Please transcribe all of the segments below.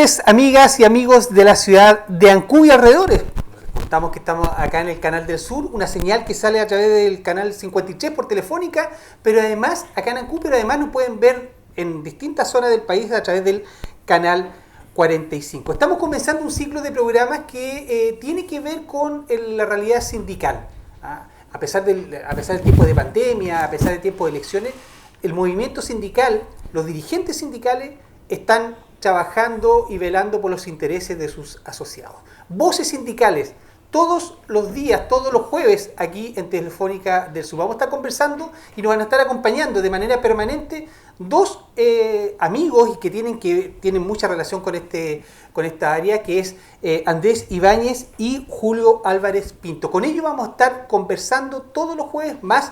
tardes, amigas y amigos de la ciudad de Ancud y alrededores. Contamos que estamos acá en el Canal del Sur, una señal que sale a través del canal 53 por Telefónica, pero además, acá en Ancud, pero además nos pueden ver en distintas zonas del país a través del canal 45. Estamos comenzando un ciclo de programas que tiene que ver con la realidad sindical. A pesar del tiempo de pandemia, a pesar del tiempo de elecciones, el movimiento sindical, los dirigentes sindicales están trabajando y velando por los intereses de sus asociados. Voces sindicales, todos los días, todos los jueves, aquí en Telefónica del Sur. Vamos a estar conversando y nos van a estar acompañando de manera permanente dos amigos y que tienen mucha relación con esta área, que es Andrés Ibáñez y Julio Álvarez Pinto. Con ellos vamos a estar conversando todos los jueves, más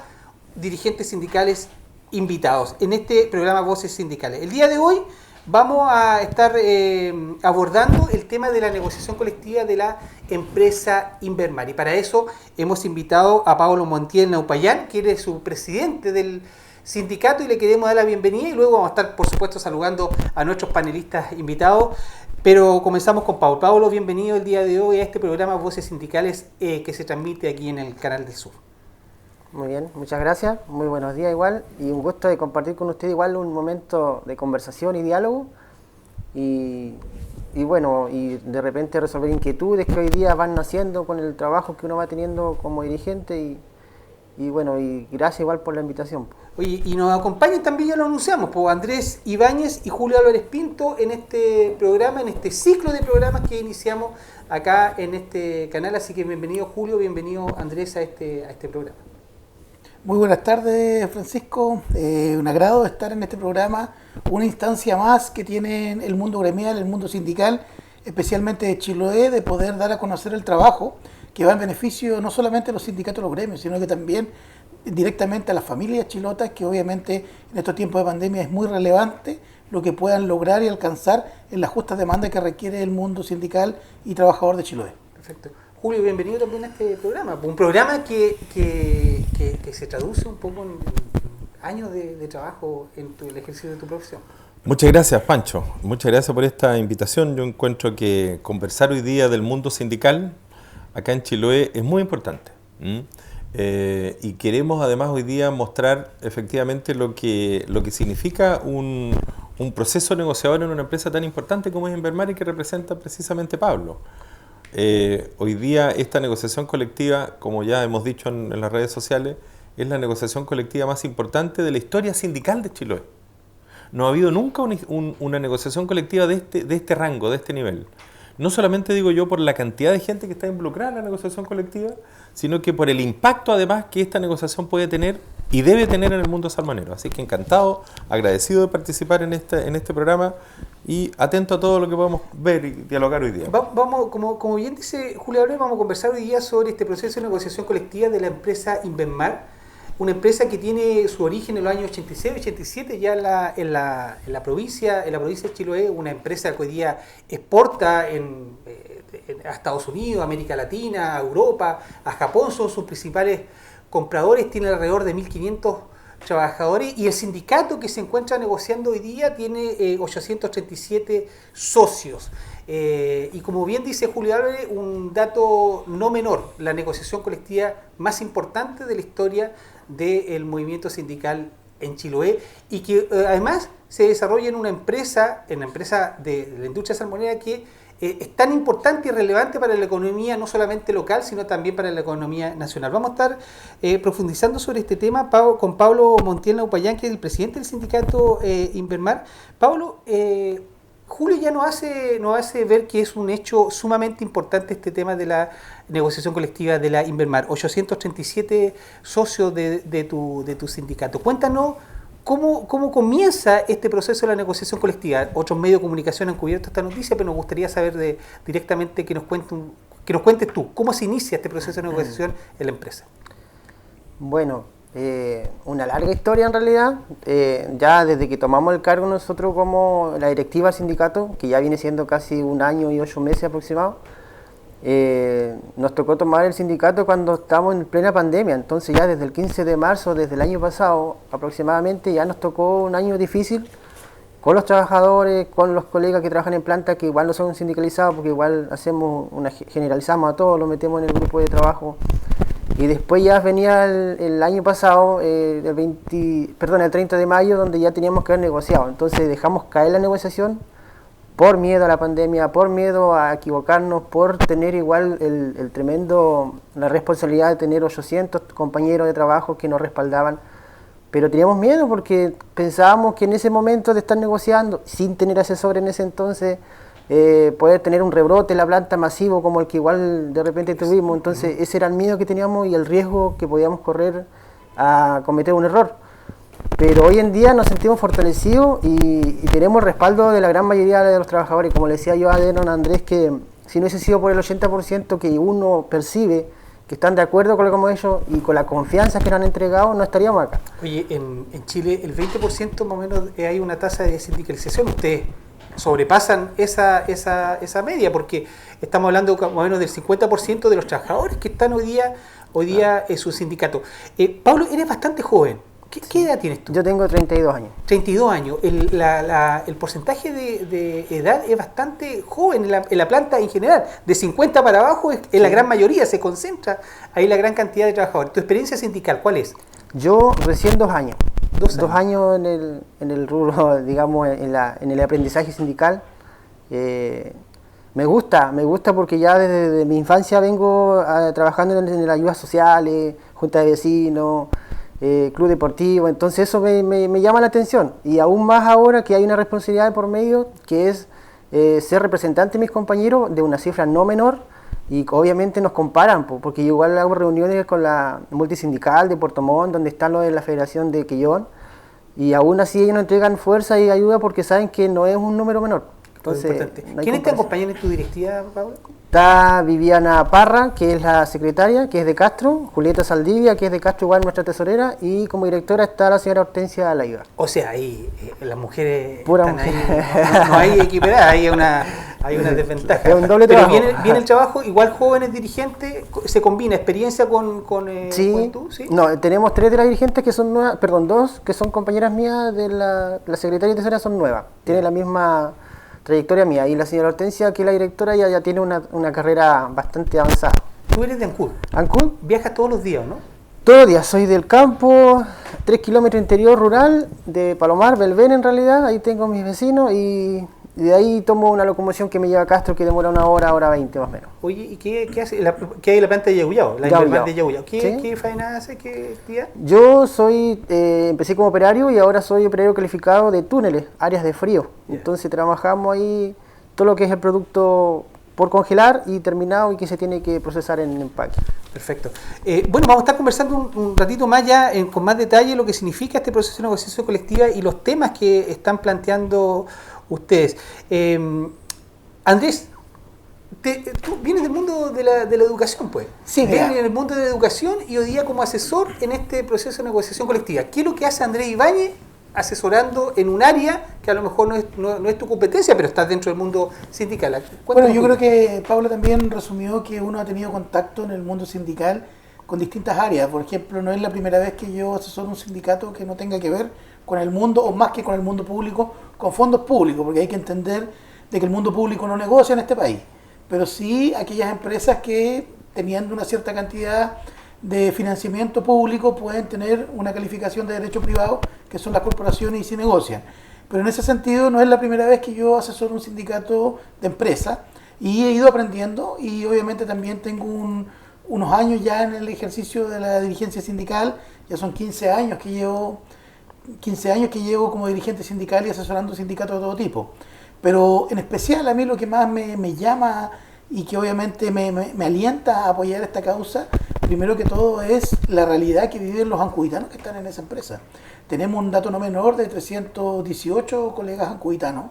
dirigentes sindicales invitados en este programa Voces Sindicales. El día de hoy vamos a estar abordando el tema de la negociación colectiva de la empresa Invermar. Y para eso hemos invitado a Pablo Montiel Naupayán, que es su presidente del sindicato, y le queremos dar la bienvenida. Y luego vamos a estar, por supuesto, saludando a nuestros panelistas invitados. Pero comenzamos con Pablo. Pablo, bienvenido el día de hoy a este programa Voces Sindicales que se transmite aquí en el Canal del Sur. Muy bien, muchas gracias, muy buenos días igual, y un gusto de compartir con usted igual un momento de conversación y diálogo, y bueno, y de repente resolver inquietudes que hoy día van naciendo con el trabajo que uno va teniendo como dirigente, y bueno, y gracias igual por la invitación. Oye, y nos acompañan también, ya lo anunciamos, pues Andrés Ibáñez y Julio Álvarez Pinto en este programa, en este ciclo de programas que iniciamos acá en este canal, así que bienvenido Julio, bienvenido Andrés a este programa. Muy buenas tardes, Francisco. Un agrado estar en este programa, una instancia más que tiene el mundo gremial, el mundo sindical, especialmente de Chiloé, de poder dar a conocer el trabajo que va en beneficio no solamente de los sindicatos y los gremios, sino que también directamente a las familias chilotas, que obviamente en estos tiempos de pandemia es muy relevante lo que puedan lograr y alcanzar en las justas demandas que requiere el mundo sindical y trabajador de Chiloé. Perfecto. Julio, bienvenido también a este programa. Un programa que se traduce un poco en años de trabajo en el ejercicio de tu profesión. Muchas gracias, Pancho. Muchas gracias por esta invitación. Yo encuentro que conversar hoy día del mundo sindical acá en Chiloé es muy importante. Y queremos además hoy día mostrar efectivamente lo que significa un proceso negociador en una empresa tan importante como es Invermar y que representa precisamente Pablo. Hoy día esta negociación colectiva, como ya hemos dicho en las redes sociales, es la negociación colectiva más importante de la historia sindical de Chiloé. No ha habido nunca una negociación colectiva de este rango, de este nivel. No solamente digo yo por la cantidad de gente que está involucrada en la negociación colectiva, sino que por el impacto además que esta negociación puede tener y debe tener en el mundo salmonero. Así que encantado, agradecido de participar en este programa y atento a todo lo que podamos ver y dialogar hoy día. Vamos, como bien dice Julio Álvarez, vamos a conversar hoy día sobre este proceso de negociación colectiva de la empresa Invermar, una empresa que tiene su origen en los años 86-87 ya en la provincia de Chiloé, una empresa que hoy día exporta a Estados Unidos, a América Latina, a Europa, a Japón, son sus principales compradores, tiene alrededor de 1.500 trabajadores, y el sindicato que se encuentra negociando hoy día tiene 837 socios. Y como bien dice Julio Álvarez, un dato no menor, la negociación colectiva más importante de la historia del movimiento sindical en Chiloé, y que además se desarrolla en una empresa de la industria salmonera que es tan importante y relevante para la economía no solamente local, sino también para la economía nacional. Vamos a estar profundizando sobre este tema con Pablo Montiel Naupayán, que es el presidente del sindicato Invermar. Pablo, Julio ya nos hace ver que es un hecho sumamente importante este tema de la negociación colectiva de la Invermar. 837 socios de tu sindicato. Cuéntanos cómo comienza este proceso de la negociación colectiva. Otros medios de comunicación han cubierto esta noticia, pero nos gustaría saber directamente que nos cuentes tú, cómo se inicia este proceso de negociación en la empresa. Bueno, una larga historia en realidad. Ya desde que tomamos el cargo nosotros como la directiva del sindicato, que ya viene siendo casi 1 año y 8 meses aproximado, nos tocó tomar el sindicato cuando estábamos en plena pandemia. Entonces ya desde el 15 de marzo, desde el año pasado aproximadamente, ya nos tocó un año difícil con los trabajadores, con los colegas que trabajan en planta, que igual no son sindicalizados, porque igual generalizamos a todos, los metemos en el grupo de trabajo. Y después ya venía el año pasado, el 30 de mayo, donde ya teníamos que haber negociado. Entonces dejamos caer la negociación por miedo a la pandemia, por miedo a equivocarnos, por tener igual la responsabilidad de tener 800 compañeros de trabajo que nos respaldaban. Pero teníamos miedo porque pensábamos que en ese momento de estar negociando, sin tener asesor en ese entonces, poder tener un rebrote en la planta masivo como el que igual de repente tuvimos. Entonces ese era el miedo que teníamos y el riesgo que podíamos correr a cometer un error. Pero hoy en día nos sentimos fortalecidos y tenemos respaldo de la gran mayoría de los trabajadores. Como le decía yo a don Andrés, que si no hubiese sido por el 80% que uno percibe que están de acuerdo con lo que hemos hecho y con la confianza que nos han entregado, no estaríamos acá. Oye, en Chile el 20% más o menos hay una tasa de sindicalización. Ustedes sobrepasan esa media, porque estamos hablando más o menos del 50% de los trabajadores que están hoy día en su sindicato. Pablo, eres bastante joven. ¿Qué edad tienes tú? Yo tengo 32 años. 32 años. El porcentaje de edad es bastante joven en la planta en general. De 50 para abajo es la gran mayoría, se concentra ahí la gran cantidad de trabajadores. ¿Tu experiencia sindical cuál es? Yo recién 2 años. 2 años en el rubro, digamos, en el aprendizaje sindical. Me gusta porque ya desde mi infancia vengo trabajando en las ayudas sociales, junta de vecinos, club deportivo, entonces eso me llama la atención. Y aún más ahora que hay una responsabilidad de por medio, que es ser representante de mis compañeros de una cifra no menor, y obviamente nos comparan, porque yo igual hago reuniones con la multisindical de Puerto Montt, donde están los de la Federación de Quillón, y aún así ellos nos entregan fuerza y ayuda porque saben que no es un número menor. Entonces, no ¿quiénes te acompañan en tu directiva, Pablo? Está Viviana Parra, que es la secretaria, que es de Castro, Julieta Saldivia, que es de Castro, igual nuestra tesorera, y como directora está la señora Hortensia Laiva. O sea, ahí las mujeres pura están mujer. Ahí, no hay equiparadas, hay una desventaja. Es un doble Pero trabajo. viene el trabajo, igual jóvenes dirigentes, se combina experiencia con sí. juventud, ¿sí? No, tenemos 3 de las dirigentes que son nuevas, 2 que son compañeras mías de la secretaria y tesorera son nuevas, tienen la misma trayectoria mía, y la señora Hortensia, que es la directora, ya tiene una carrera bastante avanzada. Tú eres de Ancud. ¿Ancud? Viajas todos los días, ¿no? Todos los días, soy del campo, 3 kilómetros interior rural, de Palomar, Belvén en realidad, ahí tengo mis vecinos, y de ahí tomo una locomoción que me lleva a Castro, que demora 1 hora 20 más o menos. Oye, ¿y qué hace? ¿Qué hay en la planta de Yauyao? La Invermal de Yauyao. ¿Qué faena hace? ¿Qué actividad? Yo empecé como operario y ahora soy operario calificado de túneles, áreas de frío. Yeah. Entonces trabajamos ahí todo lo que es el producto por congelar y terminado y que se tiene que procesar en empaque. Perfecto. Bueno, vamos a estar conversando un ratito más ya con más detalle lo que significa este proceso de negociación colectiva y los temas que están planteando ustedes. Andrés, tú vienes del mundo de la educación, pues. Sí, vienes del mundo de la educación y hoy día como asesor en este proceso de negociación colectiva. ¿Qué es lo que hace Andrés Ibáñez asesorando en un área que a lo mejor no es tu competencia, pero estás dentro del mundo sindical? Bueno, yo creo que Pablo también resumió que uno ha tenido contacto en el mundo sindical con distintas áreas. Por ejemplo, no es la primera vez que yo asesoro un sindicato que no tenga que ver con el mundo, o más que con el mundo público, con fondos públicos, porque hay que entender de que el mundo público no negocia en este país, pero sí aquellas empresas que, teniendo una cierta cantidad de financiamiento público, pueden tener una calificación de derecho privado, que son las corporaciones, y sí negocian. Pero en ese sentido no es la primera vez que yo asesoro un sindicato de empresa, y he ido aprendiendo, y obviamente también tengo unos años ya en el ejercicio de la dirigencia sindical. Ya son 15 años que llevo como dirigente sindical y asesorando sindicatos de todo tipo. Pero en especial a mí lo que más me llama y que obviamente me alienta a apoyar esta causa, primero que todo es la realidad que viven los ancuditanos que están en esa empresa. Tenemos un dato no menor de 318 colegas ancuditanos,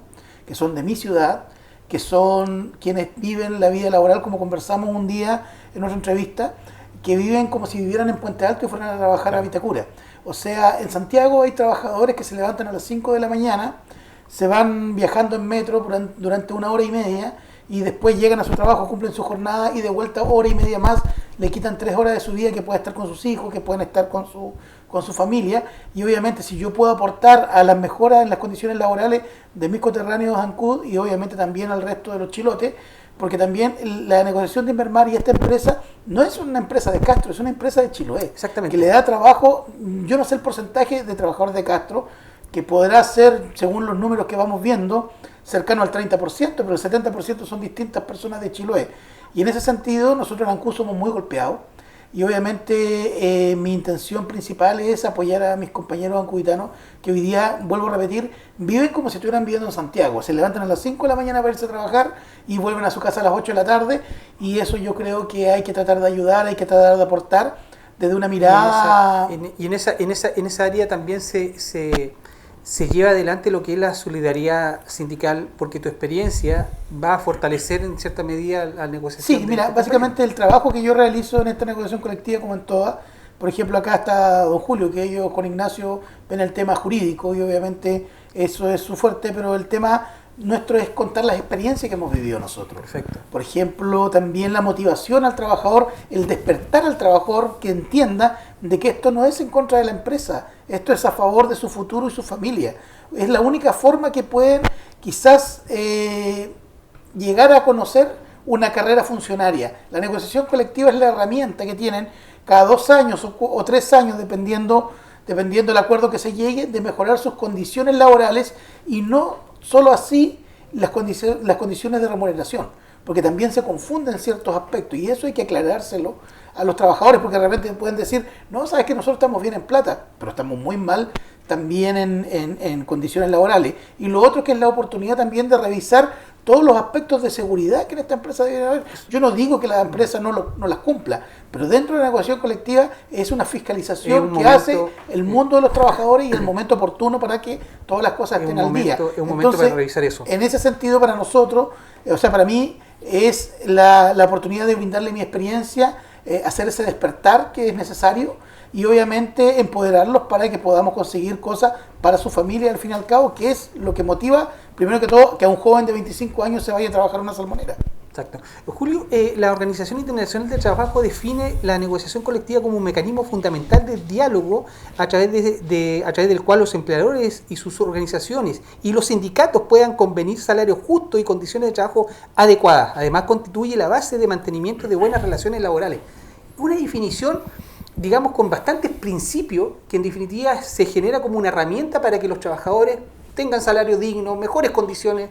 que son de mi ciudad, que son quienes viven la vida laboral, como conversamos un día en nuestra entrevista, que viven como si vivieran en Puente Alto y fueran a trabajar a Vitacura. O sea, en Santiago hay trabajadores que se levantan a las 5 de la mañana, se van viajando en metro durante 1 hora y media, y después llegan a su trabajo, cumplen su jornada y de vuelta 1 hora y media más le quitan 3 horas de su vida que puede estar con sus hijos, que pueden estar con su familia, y obviamente si yo puedo aportar a las mejoras en las condiciones laborales de mis coterráneos Ancud y obviamente también al resto de los chilotes, porque también la negociación de Invermar y esta empresa no es una empresa de Castro, es una empresa de Chiloé. Exactamente. Que le da trabajo, yo no sé el porcentaje de trabajadores de Castro, que podrá ser, según los números que vamos viendo, cercano al 30%, pero el 70% son distintas personas de Chiloé. Y en ese sentido, nosotros en Ancud somos muy golpeados. Y obviamente mi intención principal es apoyar a mis compañeros ancuditanos que hoy día, vuelvo a repetir, viven como si estuvieran viviendo en Santiago. Se levantan a las 5 de la mañana para irse a trabajar y vuelven a su casa a las 8 de la tarde. Y eso yo creo que hay que tratar de ayudar, hay que tratar de aportar desde una mirada... Y en esa área también se lleva adelante lo que es la solidaridad sindical, porque tu experiencia va a fortalecer en cierta medida la negociación. Sí, mira, básicamente el trabajo que yo realizo en esta negociación colectiva, como en todas, por ejemplo, acá está don Julio, que ellos con Ignacio ven el tema jurídico y obviamente eso es su fuerte, pero el tema nuestro es contar las experiencias que hemos vivido nosotros. Perfecto. Por ejemplo, también la motivación al trabajador, el despertar al trabajador que entienda de que esto no es en contra de la empresa, esto es a favor de su futuro y su familia. Es la única forma que pueden quizás llegar a conocer una carrera funcionaria. La negociación colectiva es la herramienta que tienen cada 2 años o 3 años, dependiendo del acuerdo que se llegue, de mejorar sus condiciones laborales y no solo así las condiciones de remuneración, porque también se confunden ciertos aspectos y eso hay que aclarárselo a los trabajadores, porque de repente pueden decir, no, sabes que nosotros estamos bien en plata, pero estamos muy mal también en condiciones laborales. Y lo otro que es la oportunidad también de revisar todos los aspectos de seguridad que en esta empresa debe haber. Yo no digo que la empresa no las cumpla, pero dentro de la negociación colectiva es una fiscalización que hace el mundo de los trabajadores y el momento oportuno para que todas las cosas estén al día. Es un momento para revisar eso. En ese sentido, para nosotros, o sea, para mí, es la oportunidad de brindarle mi experiencia, hacer ese despertar que es necesario y obviamente empoderarlos para que podamos conseguir cosas para su familia al fin y al cabo, que es lo que motiva, primero que todo, que a un joven de 25 años se vaya a trabajar en una salmonera. Exacto. Julio, la Organización Internacional del Trabajo define la negociación colectiva como un mecanismo fundamental de diálogo a través del cual los empleadores y sus organizaciones y los sindicatos puedan convenir salarios justos y condiciones de trabajo adecuadas. Además, constituye la base de mantenimiento de buenas relaciones laborales. Una definición, digamos, con bastantes principios que en definitiva se genera como una herramienta para que los trabajadores tengan salario digno, mejores condiciones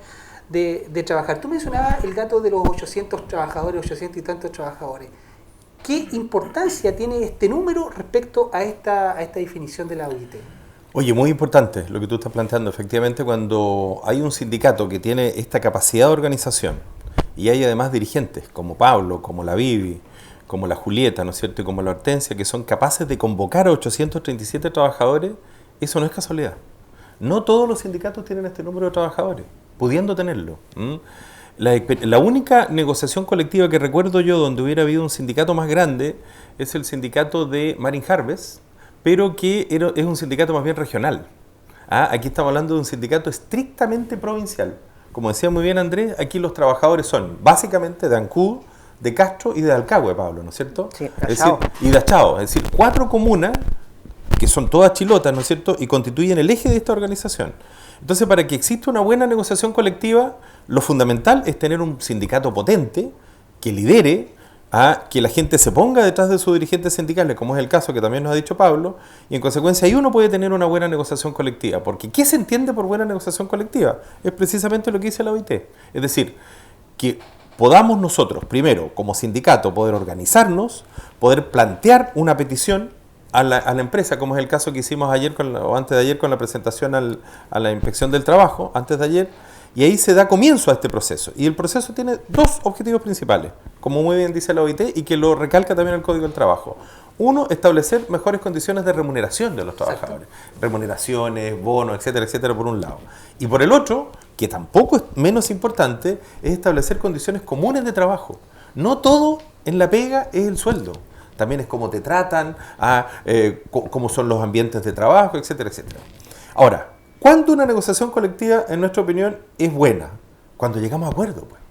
de trabajar. Tú mencionabas el dato de los 800 trabajadores, 800 y tantos trabajadores. ¿Qué importancia tiene este número respecto a esta definición de la OIT? Oye, muy importante lo que tú estás planteando. Efectivamente, cuando hay un sindicato que tiene esta capacidad de organización y hay además dirigentes como Pablo, como la Vivi, como la Julieta, ¿no es cierto?, y como la Hortensia, que son capaces de convocar a 837 trabajadores, eso no es casualidad. No todos los sindicatos tienen este número de trabajadores, pudiendo tenerlo. La única negociación colectiva que recuerdo yo donde hubiera habido un sindicato más grande es el sindicato de Marine Harvest, pero que es un sindicato más bien regional. Aquí estamos hablando de un sindicato estrictamente provincial. Como decía muy bien Andrés, aquí los trabajadores son básicamente de Ancud, de Castro y de Alcagüe, Pablo, ¿no es cierto? Sí, y de Achao, es decir, 4 comunas que son todas chilotas, ¿no es cierto?, y constituyen el eje de esta organización. Entonces, para que exista una buena negociación colectiva, lo fundamental es tener un sindicato potente que lidere a que la gente se ponga detrás de sus dirigentes sindicales, como es el caso que también nos ha dicho Pablo, y en consecuencia ahí uno puede tener una buena negociación colectiva. Porque ¿qué se entiende por buena negociación colectiva? Es precisamente lo que dice la OIT. Es decir, que podamos nosotros, primero, como sindicato, poder organizarnos, poder plantear una petición a la empresa, como es el caso que hicimos ayer o antes de ayer con la presentación a la inspección del trabajo, antes de ayer, y ahí se da comienzo a este proceso. Y el proceso tiene 2 objetivos principales, como muy bien dice la OIT y que lo recalca también el Código del Trabajo. Uno, establecer mejores condiciones de remuneración de los trabajadores. Exacto. Remuneraciones, bonos, etcétera, etcétera, por un lado. Y por el otro, que tampoco es menos importante, es establecer condiciones comunes de trabajo. No todo en la pega es el sueldo. También es cómo te tratan, cómo son los ambientes de trabajo, etcétera, etcétera. Ahora, ¿cuándo una negociación colectiva, en nuestra opinión, es buena? Cuando llegamos a acuerdo, pues.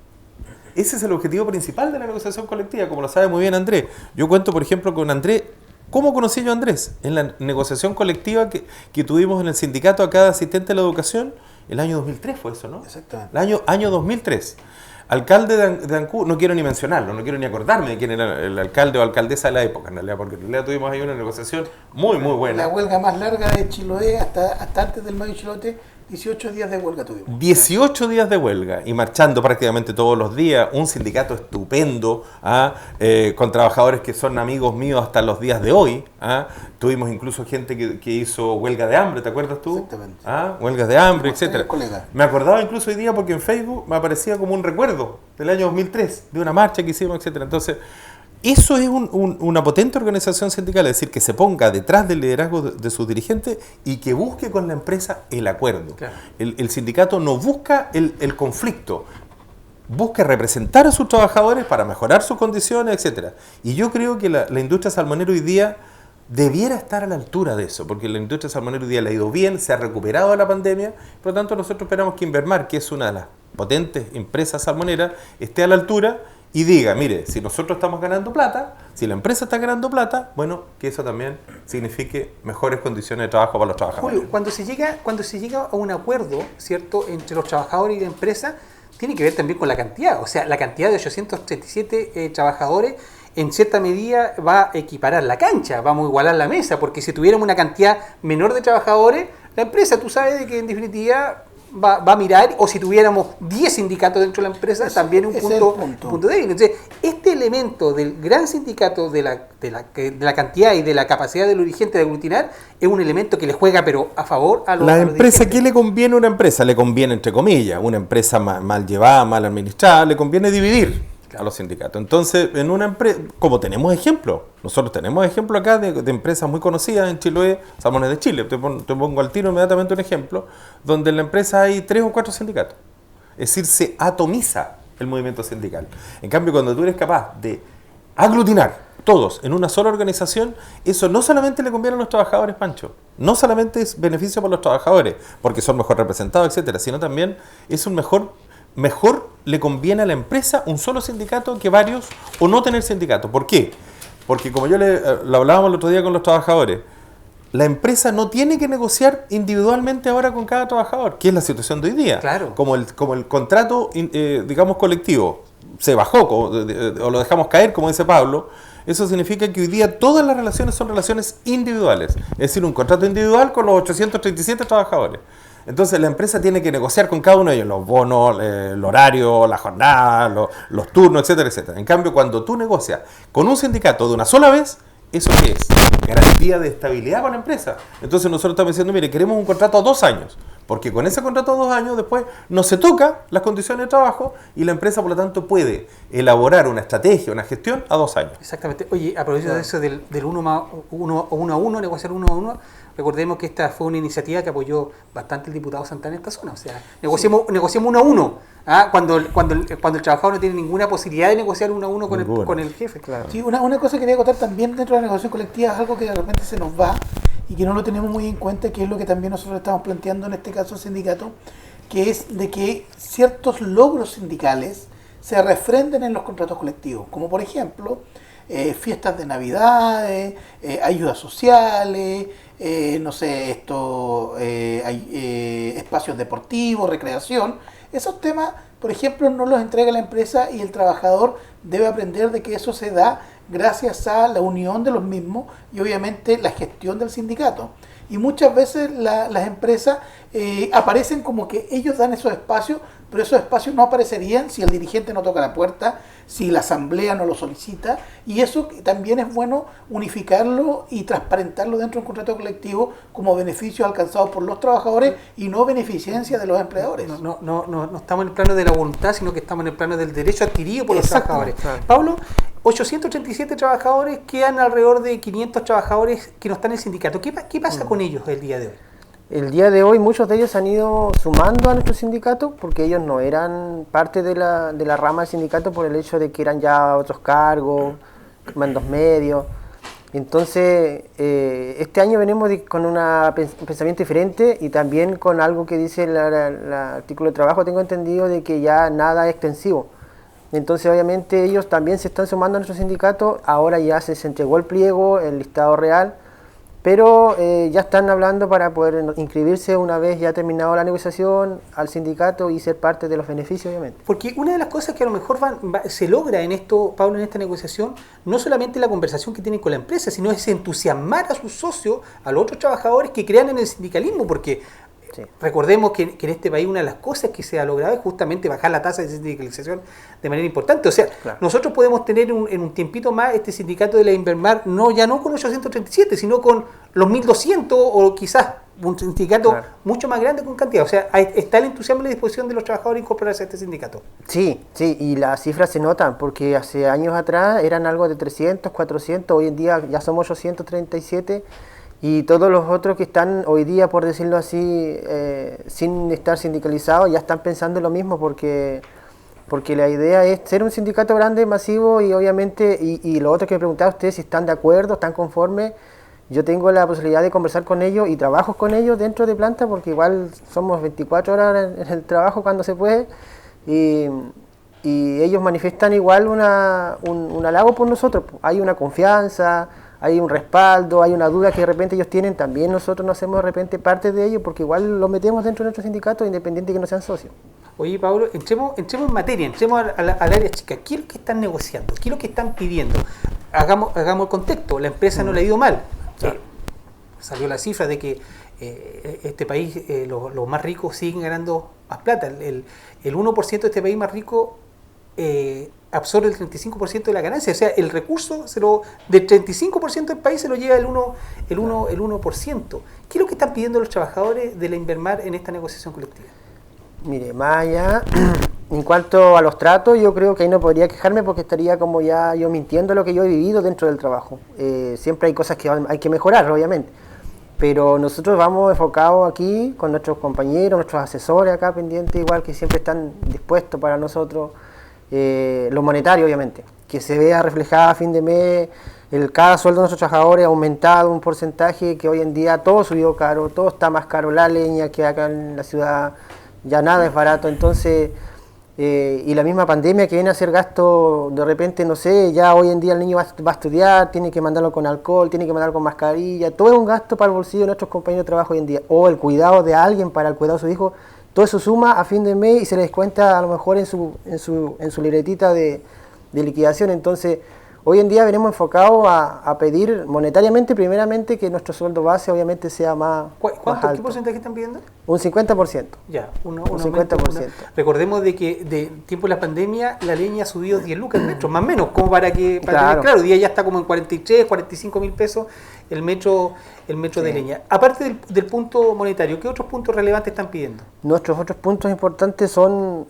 ese es el objetivo principal de la negociación colectiva, como lo sabe muy bien Andrés. Yo cuento, por ejemplo, con Andrés. ¿Cómo conocí yo a Andrés? En la negociación colectiva que tuvimos en el sindicato acá de asistente de la educación, el año 2003 fue eso, ¿no? Exactamente. El año 2003. Alcalde de Ancud, no quiero ni mencionarlo, no quiero ni acordarme de quién era el alcalde o alcaldesa de la época, en realidad, porque en realidad tuvimos ahí una negociación muy buena. La huelga más larga de Chiloé hasta antes del Mayo Chilote, 18 días de huelga tuvimos. 18 días de huelga y marchando prácticamente todos los días, un sindicato estupendo, con trabajadores que son amigos míos hasta los días de hoy. Tuvimos incluso gente que hizo huelga de hambre, ¿te acuerdas tú? Exactamente. Huelgas de hambre, etcétera. Colega. Me acordaba incluso hoy día porque en Facebook me aparecía como un recuerdo del año 2003, de una marcha que hicimos, etcétera. Entonces, eso es una potente organización sindical, es decir, que se ponga detrás del liderazgo de sus dirigentes y que busque con la empresa el acuerdo. Claro. El sindicato no busca el conflicto, busca representar a sus trabajadores para mejorar sus condiciones, etcétera. Y yo creo que la industria salmonera hoy día debiera estar a la altura de eso, porque la industria salmonera hoy día le ha ido bien, se ha recuperado de la pandemia, por lo tanto nosotros esperamos que Invermar, que es una de las potentes empresas salmoneras, esté a la altura y diga, mire, si nosotros estamos ganando plata, si la empresa está ganando plata, bueno, que eso también signifique mejores condiciones de trabajo para los trabajadores. Julio, cuando se llega a un acuerdo, ¿cierto?, entre los trabajadores y la empresa, tiene que ver también con la cantidad. O sea, la cantidad de 837 trabajadores en cierta medida va a equiparar la cancha, vamos a igualar la mesa, porque si tuviéramos una cantidad menor de trabajadores, la empresa, tú sabes de que en definitiva va a mirar, o si tuviéramos 10 sindicatos dentro de la empresa, también un punto débil. Entonces, este elemento del gran sindicato, de la cantidad y de la capacidad del dirigente de aglutinar, es un elemento que le juega pero a favor a los La empresa, dirigentes. ¿qué le conviene a una empresa? Le conviene, entre comillas, una empresa mal llevada, mal administrada, le conviene dividir a los sindicatos. Entonces, en una empresa, como tenemos ejemplos, nosotros tenemos ejemplos acá de empresas muy conocidas en Chiloé, Salmones de Chile, te pongo al tiro inmediatamente un ejemplo, donde en la empresa hay 3 o 4 sindicatos. Es decir, se atomiza el movimiento sindical. En cambio, cuando tú eres capaz de aglutinar todos en una sola organización, eso no solamente le conviene a los trabajadores, Pancho, no solamente es beneficio para los trabajadores, porque son mejor representados, etcétera, sino también es un mejor le conviene a la empresa un solo sindicato que varios, o no tener sindicato. ¿Por qué? Porque como lo hablábamos el otro día con los trabajadores, la empresa no tiene que negociar individualmente ahora con cada trabajador, que es la situación de hoy día. Claro. Como el contrato, digamos, colectivo se bajó o lo dejamos caer, como dice Pablo, eso significa que hoy día todas las relaciones son relaciones individuales. Es decir, un contrato individual con los 837 trabajadores. Entonces la empresa tiene que negociar con cada uno de ellos los bonos, el horario, la jornada, los turnos, etcétera, etcétera. En cambio, cuando tú negocias con un sindicato de una sola vez, ¿eso qué es? Garantía de estabilidad para la empresa. Entonces nosotros estamos diciendo, mire, queremos un contrato a 2 años, porque con ese contrato a 2 años después no se toca las condiciones de trabajo y la empresa, por lo tanto, puede elaborar una estrategia, una gestión a 2 años. Exactamente. Oye, a propósito de eso del 1 a 1, negociar 1 a 1, recordemos que esta fue una iniciativa que apoyó bastante el diputado Santana en esta zona. O sea, negociemos 1 a 1. Cuando el trabajador no tiene ninguna posibilidad de negociar 1 a 1 con el jefe. Claro. Sí, una cosa que quería contar también dentro de la negociación colectiva es algo que de repente se nos va y que no lo tenemos muy en cuenta, que es lo que también nosotros estamos planteando en este caso el sindicato, que es de que ciertos logros sindicales se refrenden en los contratos colectivos, como por ejemplo fiestas de Navidad, ayudas sociales, no sé, hay espacios deportivos, recreación. Esos temas, por ejemplo, no los entrega la empresa y el trabajador debe aprender de que eso se da gracias a la unión de los mismos y obviamente la gestión del sindicato. Y muchas veces las empresas aparecen como que ellos dan esos espacios, pero esos espacios no aparecerían si el dirigente no toca la puerta, si la asamblea no lo solicita, y eso también es bueno unificarlo y transparentarlo dentro de un contrato colectivo como beneficios alcanzados por los trabajadores y no beneficencia de los empleadores. No estamos en el plano de la voluntad, sino que estamos en el plano del derecho adquirido por los Exactamente, trabajadores. claro. Pablo, 837 trabajadores, quedan alrededor de 500 trabajadores que no están en el sindicato. ¿Qué pasa con ellos el día de hoy? El día de hoy muchos de ellos han ido sumando a nuestro sindicato porque ellos no eran parte de la rama del sindicato por el hecho de que eran ya otros cargos, mandos medios. Entonces, este año venimos con un pensamiento diferente y también con algo que dice el artículo de trabajo, tengo entendido de que ya nada es extensivo. Entonces obviamente ellos también se están sumando a nuestro sindicato, ahora ya se entregó el pliego, el listado real, pero ya están hablando para poder inscribirse una vez ya terminado la negociación al sindicato y ser parte de los beneficios, obviamente. Porque una de las cosas que a lo mejor se logra en esto, Pablo, en esta negociación, no solamente la conversación que tienen con la empresa, sino es entusiasmar a sus socios, a los otros trabajadores que crean en el sindicalismo, porque sí, recordemos que en este país una de las cosas que se ha logrado es justamente bajar la tasa de sindicalización de manera importante. O sea, claro, nosotros podemos tener en un tiempito más este sindicato de la Invermar, ya no con 837, sino con los 1200 o quizás un sindicato, claro, mucho más grande con cantidad. O sea, está el entusiasmo y la disposición de los trabajadores a incorporarse a este sindicato. Sí, y las cifras se notan, porque hace años atrás eran algo de 300, 400, hoy en día ya somos 837. Y todos los otros que están hoy día, por decirlo así, sin estar sindicalizados, ya están pensando lo mismo, porque la idea es ser un sindicato grande, masivo, y obviamente, y lo otro que me preguntaba ustedes, si están de acuerdo, están conformes. Yo tengo la posibilidad de conversar con ellos y trabajo con ellos dentro de planta, porque igual somos 24 horas en el trabajo cuando se puede, y ellos manifiestan igual un halago por nosotros. Hay una confianza, hay un respaldo, hay una duda que de repente ellos tienen, también nosotros nos hacemos de repente parte de ello, porque igual lo metemos dentro de nuestro sindicato, independiente de que no sean socios. Oye, Pablo, entremos en materia, entremos al área chica. ¿Qué es lo que están negociando? ¿Qué es lo que están pidiendo? Hagamos el contexto. La empresa no le ha ido mal. Salió la cifra de que este país, los más ricos siguen ganando más plata. El 1% de este país más rico absorbe el 35% de la ganancia. O sea, el recurso del 35% del país se lo lleva el 1%. ¿Qué es lo que están pidiendo los trabajadores de la Invermar en esta negociación colectiva? Mire, más allá, en cuanto a los tratos, yo creo que ahí no podría quejarme, porque estaría como ya yo mintiendo lo que yo he vivido dentro del trabajo. Siempre hay cosas que hay que mejorar, obviamente, pero nosotros vamos enfocados aquí con nuestros compañeros, nuestros asesores acá pendientes, igual, que siempre están dispuestos para nosotros. Lo monetario, obviamente, que se vea reflejada a fin de mes, cada sueldo de nuestros trabajadores ha aumentado un porcentaje, que hoy en día todo subió caro, todo está más caro, la leña que acá en la ciudad, ya nada es barato. Entonces, y la misma pandemia que viene a hacer gasto, de repente, no sé, ya hoy en día el niño va a estudiar, tiene que mandarlo con alcohol, tiene que mandarlo con mascarilla, todo es un gasto para el bolsillo de nuestros compañeros de trabajo hoy en día, o el cuidado de alguien para el cuidado de su hijo. Todo eso suma a fin de mes y se les descuenta a lo mejor en su libretita de liquidación. Entonces, hoy en día venimos enfocados a pedir monetariamente, primeramente, que nuestro sueldo base obviamente sea más alto. ¿Qué porcentaje están pidiendo? Un 50%. Ya, un 50%. Recordemos de que de tiempo de la pandemia la leña ha subido 10 lucas el metro, más o menos, como para claro, tener claro, hoy día ya está como en 43, 45 mil pesos el metro sí, de leña. Aparte del punto monetario, ¿qué otros puntos relevantes están pidiendo? Nuestros otros puntos importantes son,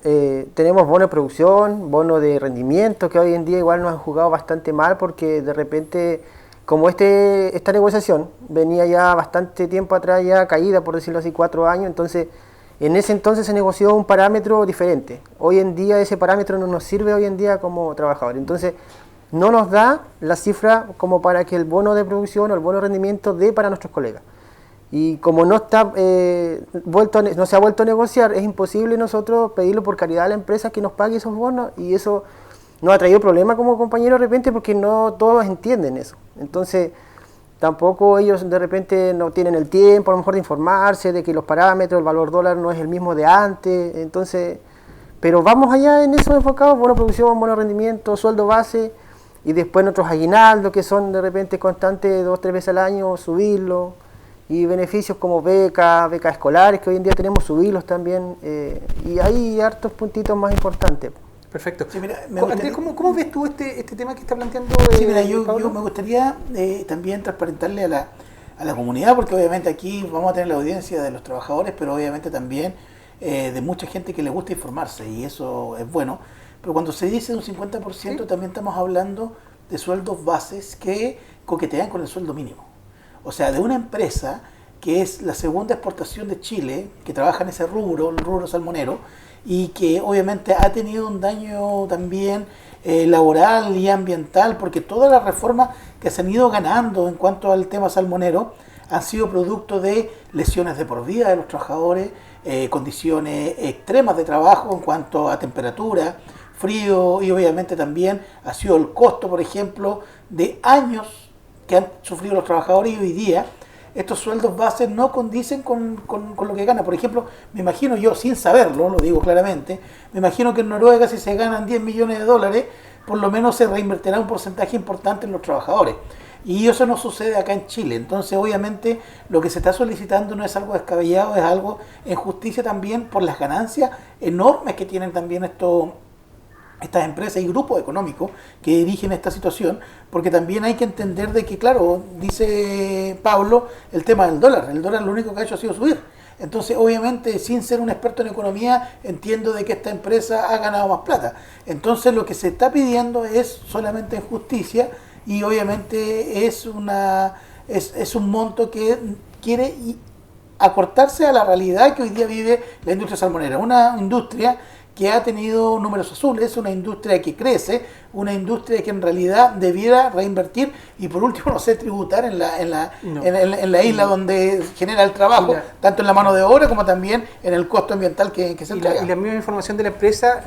tenemos bono de producción, bono de rendimiento, que hoy en día igual nos han jugado bastante mal, porque de repente, como esta negociación venía ya bastante tiempo atrás, ya caída, por decirlo así, 4 años, entonces en ese entonces se negoció un parámetro diferente. Hoy en día ese parámetro no nos sirve hoy en día como trabajadores. Entonces no nos da la cifra como para que el bono de producción o el bono de rendimiento dé para nuestros colegas. Y como no está no se ha vuelto a negociar, es imposible nosotros pedirlo por caridad a la empresa que nos pague esos bonos, y eso nos ha traído problemas como compañeros de repente, porque no todos entienden eso. Entonces tampoco ellos de repente no tienen el tiempo a lo mejor de informarse de que los parámetros, el valor dólar no es el mismo de antes. Entonces, pero vamos allá en eso enfocados: bono de producción, bono de rendimiento, sueldo base, y después nuestros aguinaldos, que son de repente constantes 2-3 veces al año, subirlo, y beneficios como becas escolares, que hoy en día tenemos, subirlos también, y hay hartos puntitos más importantes. Perfecto. Sí, mira, Andrés, ¿cómo ves tú este tema que está planteando sí, mira, yo me gustaría también transparentarle a la comunidad, porque obviamente aquí vamos a tener la audiencia de los trabajadores, pero obviamente también de mucha gente que le gusta informarse, y eso es bueno. Pero cuando se dice un 50%, ¿sí?, también estamos hablando de sueldos bases que coquetean con el sueldo mínimo. O sea, de una empresa que es la segunda exportación de Chile, que trabaja en ese rubro, el rubro salmonero, y que obviamente ha tenido un daño también laboral y ambiental, porque todas las reformas que se han ido ganando en cuanto al tema salmonero han sido producto de lesiones de por vida de los trabajadores, condiciones extremas de trabajo en cuanto a temperatura, frío y obviamente también ha sido el costo, por ejemplo, de años que han sufrido los trabajadores, y hoy día estos sueldos bases no condicen con lo que gana. Por ejemplo, me imagino yo, sin saberlo, lo digo claramente, me imagino que en Noruega, si se ganan 10 millones de dólares, por lo menos se reinvertirá un porcentaje importante en los trabajadores. Y eso no sucede acá en Chile. Entonces, obviamente, lo que se está solicitando no es algo descabellado, es algo en justicia también por las ganancias enormes que tienen también estas empresas y grupos económicos que dirigen esta situación, porque también hay que entender de que, claro, dice Pablo, el tema del dólar. El dólar lo único que ha hecho ha sido subir. Entonces, obviamente, sin ser un experto en economía, entiendo de que esta empresa ha ganado más plata. Entonces, lo que se está pidiendo es solamente justicia, y obviamente es un monto que quiere acortarse a la realidad que hoy día vive la industria salmonera. Una industria que ha tenido números azules, una industria que crece, una industria que en realidad debiera reinvertir y por último, no sé, tributar en la isla donde genera el trabajo, tanto en la mano de obra como también en el costo ambiental que se entrega. Y la misma información de la empresa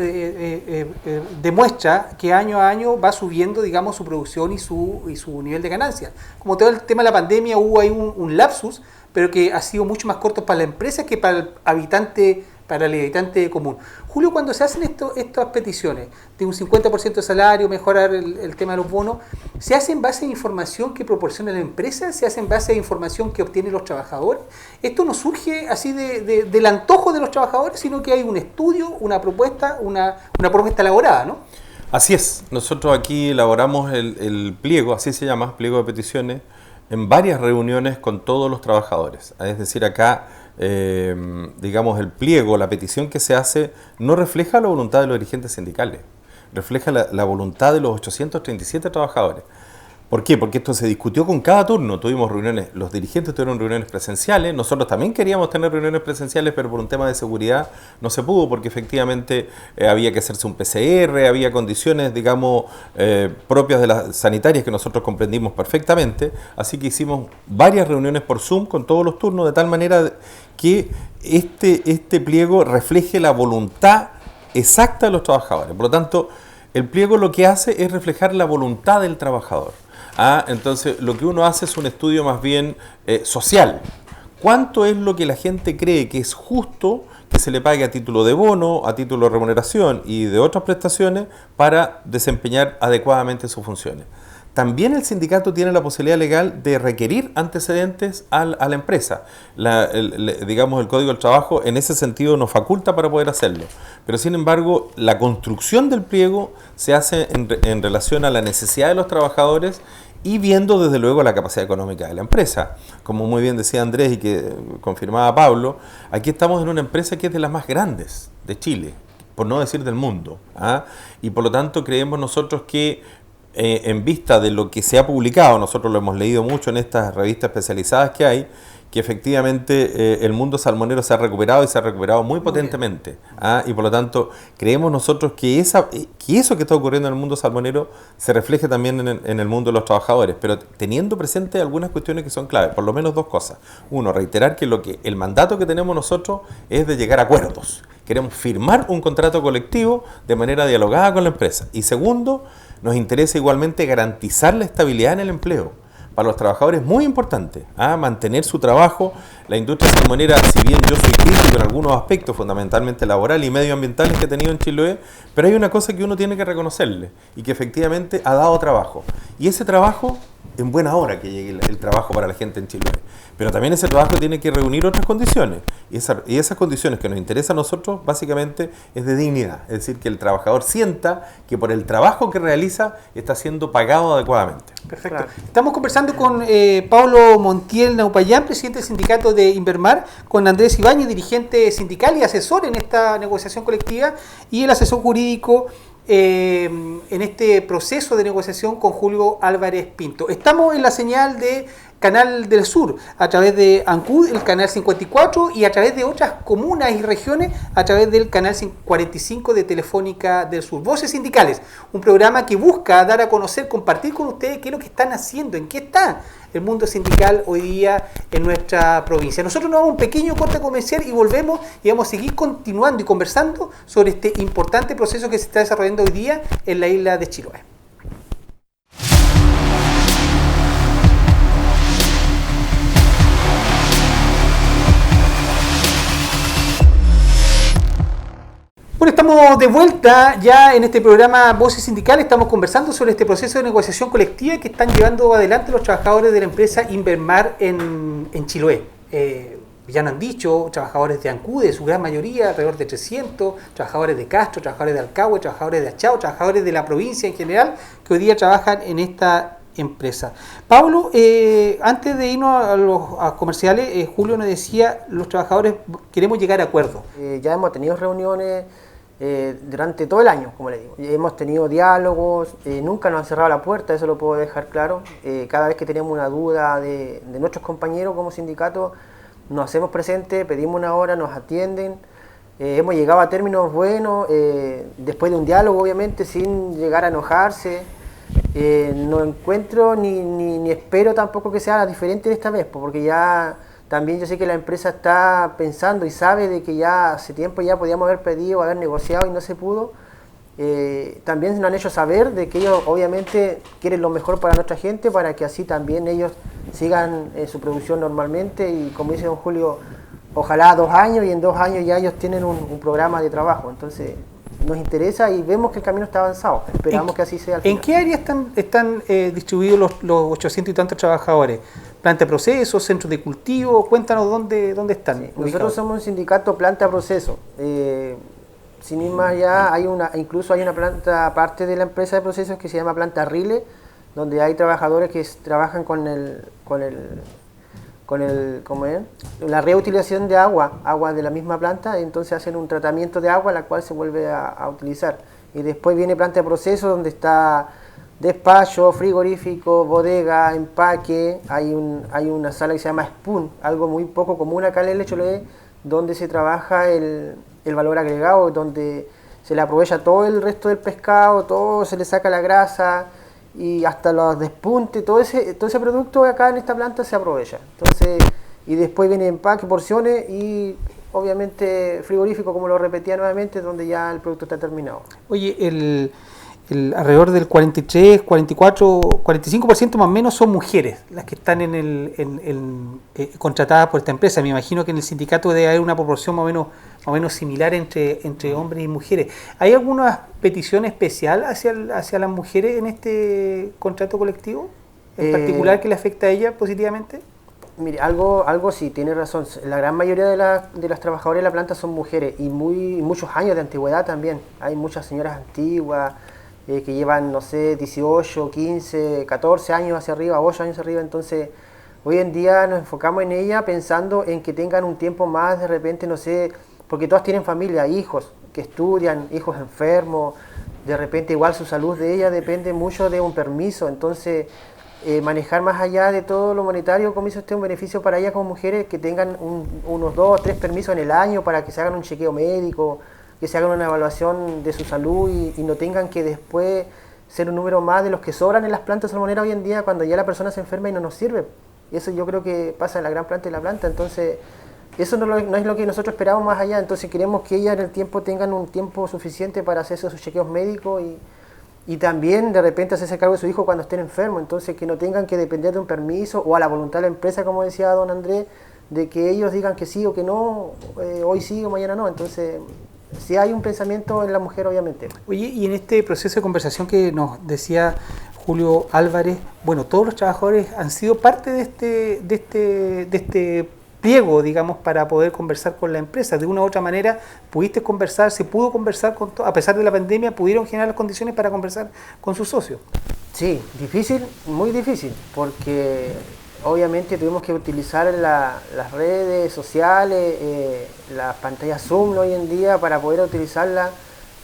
demuestra que año a año va subiendo, digamos, su producción y su nivel de ganancia. Como todo el tema de la pandemia, hubo ahí un lapsus, pero que ha sido mucho más corto para la empresa que para el habitante común. Julio, cuando se hacen estas peticiones de un 50% de salario, mejorar el tema de los bonos, ¿se hace en base a información que proporciona la empresa? ¿Se hace en base a información que obtienen los trabajadores? Esto no surge así del antojo de los trabajadores, sino que hay un estudio, una propuesta elaborada, ¿no? Así es. Nosotros aquí elaboramos el pliego, así se llama, pliego de peticiones, en varias reuniones con todos los trabajadores. Es decir, acá digamos, el pliego, la petición que se hace, no refleja la voluntad de los dirigentes sindicales, refleja la voluntad de los 837 trabajadores. ¿Por qué? Porque esto se discutió con cada turno. Tuvimos reuniones, los dirigentes tuvieron reuniones presenciales, nosotros también queríamos tener reuniones presenciales, pero por un tema de seguridad no se pudo, porque efectivamente había que hacerse un PCR, había condiciones, digamos, propias de las sanitarias que nosotros comprendimos perfectamente, así que hicimos varias reuniones por Zoom con todos los turnos, de tal manera que este pliego refleje la voluntad exacta de los trabajadores. Por lo tanto, el pliego lo que hace es reflejar la voluntad del trabajador. Entonces, lo que uno hace es un estudio más bien social. ¿Cuánto es lo que la gente cree que es justo que se le pague a título de bono, a título de remuneración y de otras prestaciones para desempeñar adecuadamente sus funciones? También el sindicato tiene la posibilidad legal de requerir antecedentes a la empresa. Digamos, el Código del Trabajo en ese sentido nos faculta para poder hacerlo. Pero sin embargo, la construcción del pliego se hace en relación a la necesidad de los trabajadores y viendo desde luego la capacidad económica de la empresa. Como muy bien decía Andrés y que confirmaba Pablo, aquí estamos en una empresa que es de las más grandes de Chile, por no decir del mundo. Y por lo tanto creemos nosotros que en vista de lo que se ha publicado, nosotros lo hemos leído mucho en estas revistas especializadas que hay, que efectivamente el mundo salmonero se ha recuperado y se ha recuperado muy potentemente. Y por lo tanto creemos nosotros que eso que está ocurriendo en el mundo salmonero se refleje también en el mundo de los trabajadores, pero teniendo presente algunas cuestiones que son claves, por lo menos dos cosas. Uno, reiterar que el mandato que tenemos nosotros es de llegar a acuerdos. Queremos firmar un contrato colectivo de manera dialogada con la empresa. Y segundo, nos interesa igualmente garantizar la estabilidad en el empleo. Para los trabajadores es muy importante mantener su trabajo. La industria salmonera, si bien yo soy crítico en algunos aspectos, fundamentalmente laboral y medioambientales que he tenido en Chiloé, pero hay una cosa que uno tiene que reconocerle y que efectivamente ha dado trabajo. Y ese trabajo, en buena hora que llegue el trabajo para la gente en Chiloé. Pero también ese trabajo tiene que reunir otras condiciones. Y esas condiciones que nos interesan a nosotros, básicamente, es de dignidad. Es decir, que el trabajador sienta que por el trabajo que realiza está siendo pagado adecuadamente. Perfecto. Claro. Estamos conversando con Pablo Montiel Naupayán, presidente del sindicato de Invermar, con Andrés Ibáñez, dirigente sindical y asesor en esta negociación colectiva, y el asesor jurídico en este proceso de negociación con Julio Álvarez Pinto. Estamos en la señal de Canal del Sur, a través de Ancud, el Canal 54, y a través de otras comunas y regiones, a través del Canal 45 de Telefónica del Sur. Voces Sindicales, un programa que busca dar a conocer, compartir con ustedes qué es lo que están haciendo, en qué está el mundo sindical hoy día en nuestra provincia. Nosotros nos vamos a un pequeño corte comercial y volvemos y vamos a seguir continuando y conversando sobre este importante proceso que se está desarrollando hoy día en la isla de Chiloé. Bueno, estamos de vuelta ya en este programa Voces Sindicales. Estamos conversando sobre este proceso de negociación colectiva que están llevando adelante los trabajadores de la empresa Invermar en Chiloé. Ya nos han dicho, trabajadores de Ancude, su gran mayoría, alrededor de 300, trabajadores de Castro, trabajadores de Alcagüe, trabajadores de Achao, trabajadores de la provincia en general, que hoy día trabajan en esta empresa. Pablo, antes de irnos a los comerciales, Julio nos decía, los trabajadores queremos llegar a acuerdos. Ya hemos tenido reuniones durante todo el año, como le digo. Hemos tenido diálogos, nunca nos han cerrado la puerta, eso lo puedo dejar claro. Cada vez que tenemos una duda de nuestros compañeros como sindicato, nos hacemos presentes, pedimos una hora, nos atienden. Hemos llegado a términos buenos, después de un diálogo, obviamente, sin llegar a enojarse. No encuentro ni espero tampoco que sea diferente esta vez, porque ya también yo sé que la empresa está pensando y sabe de que ya hace tiempo ya podíamos haber pedido, haber negociado y no se pudo. También nos han hecho saber de que ellos obviamente quieren lo mejor para nuestra gente, para que así también ellos sigan su producción normalmente, y como dice don Julio, ojalá 2 años, y en 2 años ya ellos tienen un programa de trabajo. Entonces nos interesa y vemos que el camino está avanzado. Esperamos que así sea al final. ¿En qué áreas están distribuidos los 800 y tantos trabajadores? ¿Planta de proceso, centros de cultivo? Cuéntanos dónde están. Sí, nosotros somos un sindicato planta de proceso. Sin ir más allá, incluso hay una planta aparte de la empresa de procesos que se llama planta Rile, donde hay trabajadores que trabajan con la reutilización de agua de la misma planta. Entonces hacen un tratamiento de agua la cual se vuelve a utilizar. Y después viene planta de proceso, donde está despacho, frigorífico, bodega, empaque. Hay una sala que se llama Spoon, algo muy poco común acá en el Chiloé, donde se trabaja el valor agregado, donde se le aprovecha todo el resto del pescado, todo se le saca la grasa y hasta los despuntes, todo ese producto acá en esta planta se aprovecha. Entonces, y después viene empaque, porciones y obviamente frigorífico, como lo repetía nuevamente, donde ya el producto está terminado. Oye, alrededor del 43, 44, 45% más o menos son mujeres las que están contratadas por esta empresa. Me imagino que en el sindicato debe haber una proporción más o menos similar entre hombres y mujeres. ¿Hay alguna petición especial hacia las mujeres en este contrato colectivo? ¿En particular que le afecta a ellas positivamente? Mire, algo sí, tiene razón. La gran mayoría de las trabajadoras de la planta son mujeres, y muchos años de antigüedad también. Hay muchas señoras antiguas que llevan, no sé, 18, 15, 14 años hacia arriba, 8 años hacia arriba. Entonces, hoy en día nos enfocamos en ella pensando en que tengan un tiempo más, de repente, no sé, porque todas tienen familia, hijos que estudian, hijos enfermos. De repente, igual su salud de ella depende mucho de un permiso. Entonces, manejar más allá de todo lo monetario, como dice usted, un beneficio para ellas como mujeres, que tengan unos 2 o 3 permisos en el año para que se hagan un chequeo médico, que se hagan una evaluación de su salud y no tengan que después ser un número más de los que sobran en las plantas salmoneras hoy en día, cuando ya la persona se enferma y no nos sirve. Y eso yo creo que pasa en la gran planta y la planta. Entonces, eso no es lo que nosotros esperamos más allá. Entonces, queremos que ellas en el tiempo tengan un tiempo suficiente para hacerse sus chequeos médicos y también de repente hacerse cargo de su hijo cuando estén enfermos. Entonces, que no tengan que depender de un permiso o a la voluntad de la empresa, como decía don Andrés, de que ellos digan que sí o que no, hoy sí o mañana no. Entonces, sí hay un pensamiento en la mujer, obviamente. Oye, y en este proceso de conversación que nos decía Julio Álvarez, bueno, todos los trabajadores han sido parte de este pliego, digamos, para poder conversar con la empresa. De una u otra manera, pudiste conversar, se pudo conversar a pesar de la pandemia, pudieron generar las condiciones para conversar con sus socios. Sí, difícil, muy difícil, porque obviamente tuvimos que utilizar las redes sociales, las pantallas Zoom hoy en día para poder utilizarlas,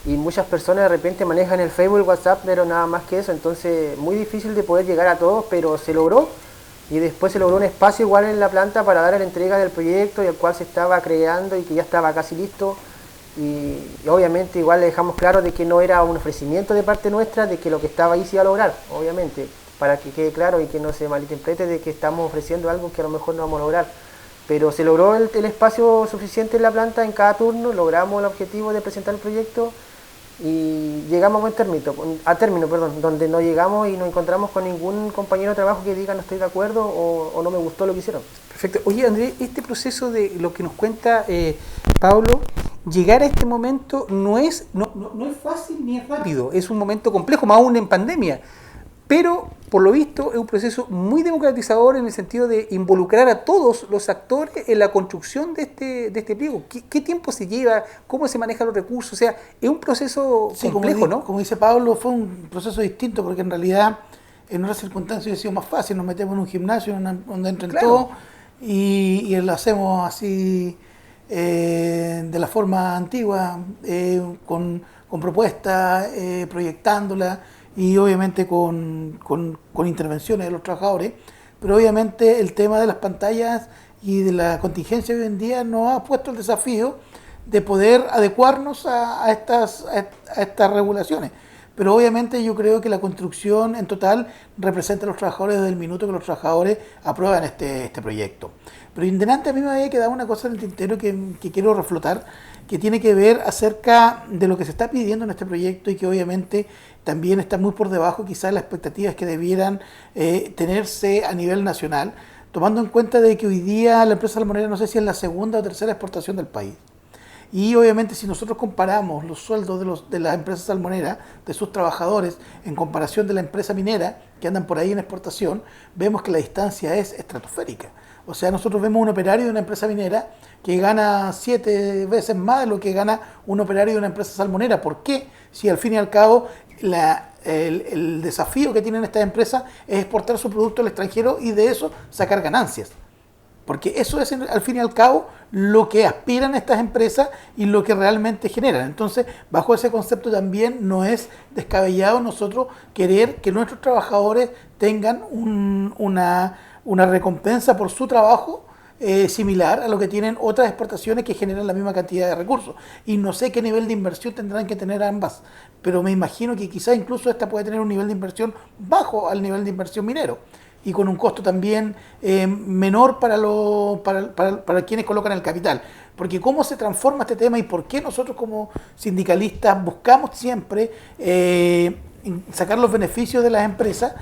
y muchas personas de repente manejan el Facebook, el WhatsApp, pero nada más que eso. Entonces, muy difícil de poder llegar a todos, pero se logró. y después se logró un espacio igual en la planta para dar la entrega del proyecto, y el cual se estaba creando y que ya estaba casi listo. Y obviamente igual le dejamos claro de que no era un ofrecimiento de parte nuestra, de que lo que estaba ahí se iba a lograr, obviamente, para que quede claro y que no se malinterprete de que estamos ofreciendo algo que a lo mejor no vamos a lograr. Pero se logró el espacio suficiente en la planta en cada turno, logramos el objetivo de presentar el proyecto y llegamos a buen término, donde no llegamos y nos encontramos con ningún compañero de trabajo que diga no estoy de acuerdo o no me gustó lo que hicieron. Perfecto. Oye, Andrés, este proceso de lo que nos cuenta Pablo, llegar a este momento no es fácil ni es rápido, es un momento complejo, más aún en pandemia. Pero, por lo visto, es un proceso muy democratizador en el sentido de involucrar a todos los actores en la construcción de este pliego. ¿Qué tiempo se lleva? ¿Cómo se manejan los recursos? O sea, es un proceso complejo, ¿no? Como dice Pablo, fue un proceso distinto porque en realidad en otras circunstancias hubiera sido más fácil. Nos metemos en un gimnasio donde entran todos y lo hacemos así de la forma antigua, con propuestas, proyectándola, y obviamente con intervenciones de los trabajadores, pero obviamente el tema de las pantallas y de la contingencia hoy en día nos ha puesto el desafío de poder adecuarnos a estas regulaciones. Pero obviamente yo creo que la construcción en total representa a los trabajadores desde el minuto que los trabajadores aprueban este proyecto. Pero indelante a mí me había quedado una cosa en el tintero que quiero reflotar, que tiene que ver acerca de lo que se está pidiendo en este proyecto y que obviamente también está muy por debajo quizás las expectativas que debieran tenerse a nivel nacional, tomando en cuenta de que hoy día la empresa salmonera no sé si es la segunda o tercera exportación del país. Y obviamente si nosotros comparamos los sueldos de las empresas salmoneras, de sus trabajadores, en comparación de la empresa minera, que andan por ahí en exportación, vemos que la distancia es estratosférica. O sea, nosotros vemos un operario de una empresa minera que gana 7 veces más de lo que gana un operario de una empresa salmonera. ¿Por qué? Si al fin y al cabo el desafío que tienen estas empresas es exportar su producto al extranjero y de eso sacar ganancias. Porque eso es al fin y al cabo lo que aspiran estas empresas y lo que realmente generan. Entonces, bajo ese concepto también no es descabellado nosotros querer que nuestros trabajadores tengan una recompensa por su trabajo similar a lo que tienen otras exportaciones que generan la misma cantidad de recursos. Y no sé qué nivel de inversión tendrán que tener ambas, pero me imagino que quizás incluso esta puede tener un nivel de inversión bajo al nivel de inversión minero y con un costo también menor para quienes colocan el capital. Porque cómo se transforma este tema y por qué nosotros como sindicalistas buscamos siempre sacar los beneficios de las empresas,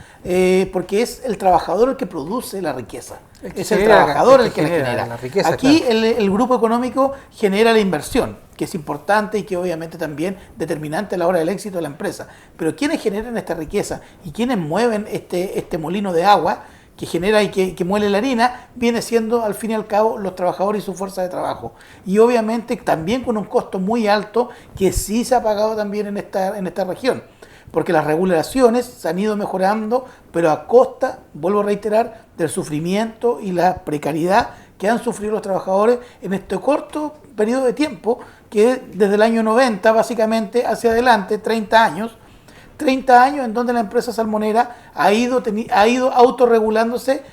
porque es el trabajador el que produce la riqueza. Es el trabajador el que la genera. La riqueza, aquí claro. El grupo económico genera la inversión, que es importante y que obviamente también determinante a la hora del éxito de la empresa. Pero quienes generan esta riqueza y quienes mueven este molino de agua que genera y que muele la harina, viene siendo al fin y al cabo los trabajadores y su fuerza de trabajo. Y obviamente también con un costo muy alto que sí se ha pagado también en esta región. Porque las regulaciones se han ido mejorando, pero a costa, vuelvo a reiterar, del sufrimiento y la precariedad que han sufrido los trabajadores en este corto periodo de tiempo, que desde el año 90 básicamente hacia adelante, 30 años en donde la empresa salmonera ha ido autorregulándose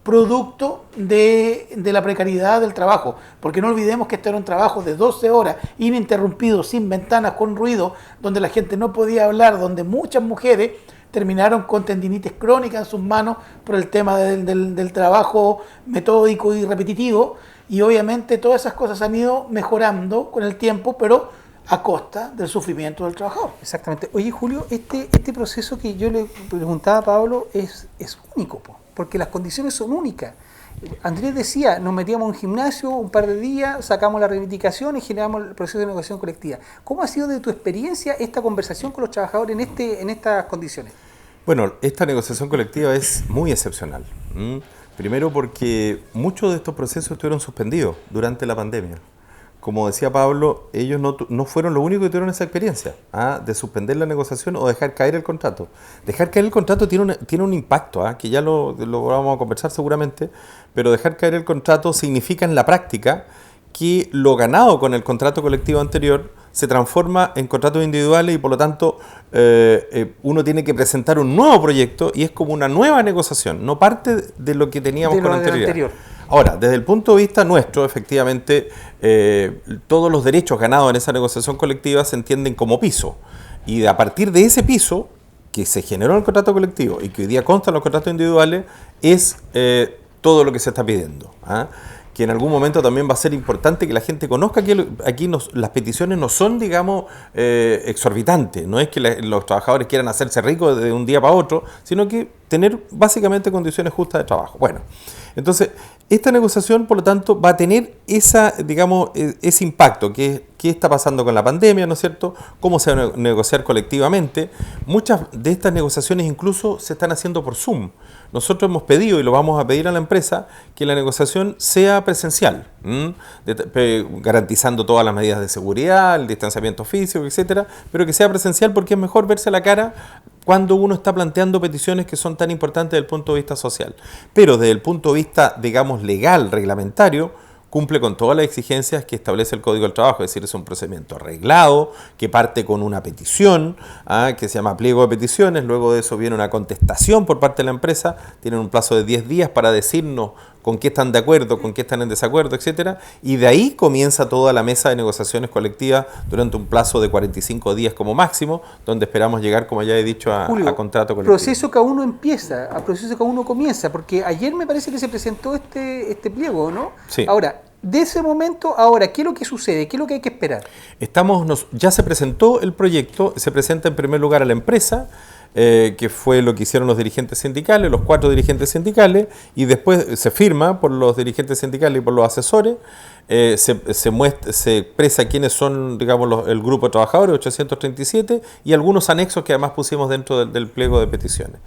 producto de la precariedad del trabajo, porque no olvidemos que este era un trabajo de 12 horas, ininterrumpido, sin ventanas, con ruido, donde la gente no podía hablar, donde muchas mujeres terminaron con tendinitis crónica en sus manos por el tema del trabajo metódico y repetitivo, y obviamente todas esas cosas han ido mejorando con el tiempo, pero a costa del sufrimiento del trabajador. Exactamente. Oye, Julio, este proceso que yo le preguntaba a Pablo es único, porque las condiciones son únicas. Andrés decía, nos metíamos en un gimnasio un par de días, sacamos la reivindicación y generamos el proceso de negociación colectiva. ¿Cómo ha sido de tu experiencia esta conversación con los trabajadores en estas condiciones? Bueno, esta negociación colectiva es muy excepcional. Primero porque muchos de estos procesos estuvieron suspendidos durante la pandemia. Como decía Pablo, ellos no fueron los únicos que tuvieron esa experiencia de suspender la negociación o dejar caer el contrato. Dejar caer el contrato tiene un impacto, que ya lo vamos a conversar seguramente, pero dejar caer el contrato significa en la práctica que lo ganado con el contrato colectivo anterior se transforma en contratos individuales y por lo tanto uno tiene que presentar un nuevo proyecto y es como una nueva negociación, no parte de lo que teníamos con anterioridad. Ahora, desde el punto de vista nuestro, efectivamente, todos los derechos ganados en esa negociación colectiva se entienden como piso. Y a partir de ese piso, que se generó en el contrato colectivo y que hoy día consta en los contratos individuales, es todo lo que se está pidiendo. Que en algún momento también va a ser importante que la gente conozca que aquí las peticiones no son, digamos, exorbitantes. No es que los trabajadores quieran hacerse ricos de un día para otro, sino que tener básicamente condiciones justas de trabajo. Bueno, entonces, esta negociación, por lo tanto, va a tener ese impacto. ¿Qué está pasando con la pandemia, ¿no es cierto? ¿Cómo se va a negociar colectivamente? Muchas de estas negociaciones incluso se están haciendo por Zoom. Nosotros hemos pedido, y lo vamos a pedir a la empresa, que la negociación sea presencial, garantizando todas las medidas de seguridad, el distanciamiento físico, etcétera, pero que sea presencial porque es mejor verse la cara cuando uno está planteando peticiones que son tan importantes desde el punto de vista social. Pero desde el punto de vista, digamos, legal, reglamentario, cumple con todas las exigencias que establece el Código del Trabajo, es decir, es un procedimiento arreglado, que parte con una petición, que se llama pliego de peticiones, luego de eso viene una contestación por parte de la empresa, tienen un plazo de 10 días para decirnos con qué están de acuerdo, con qué están en desacuerdo, etcétera, y de ahí comienza toda la mesa de negociaciones colectivas durante un plazo de 45 días como máximo, donde esperamos llegar, como ya he dicho, a contrato colectivo. Proceso que aún no empieza, a proceso que aún no comienza, porque ayer me parece que se presentó este pliego, ¿no? Sí. Ahora, de ese momento, ahora, ¿qué es lo que sucede? ¿Qué es lo que hay que esperar? Ya se presentó el proyecto, se presenta en primer lugar a la empresa, que fue lo que hicieron los dirigentes sindicales, los 4 dirigentes sindicales, y después se firma por los dirigentes sindicales y por los asesores, se expresa quiénes son, digamos, el grupo de trabajadores, 837, y algunos anexos que además pusimos dentro del pliego de peticiones.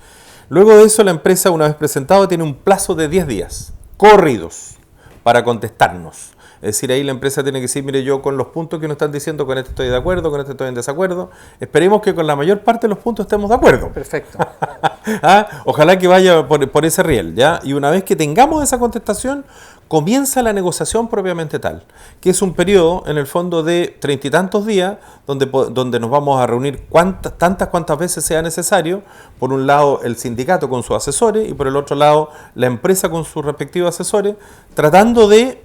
Luego de eso, la empresa, una vez presentado, tiene un plazo de 10 días, corridos, para contestarnos. Es decir, ahí la empresa tiene que decir, mire, yo con los puntos que nos están diciendo, con este estoy de acuerdo, con este estoy en desacuerdo. Esperemos que con la mayor parte de los puntos estemos de acuerdo. Perfecto. Ojalá que vaya por ese riel, ¿ya? Y una vez que tengamos esa contestación, comienza la negociación propiamente tal, que es un periodo, en el fondo, de 30 y tantos días, donde nos vamos a reunir cuantas veces sea necesario. Por un lado, el sindicato con sus asesores, y por el otro lado, la empresa con sus respectivos asesores, tratando de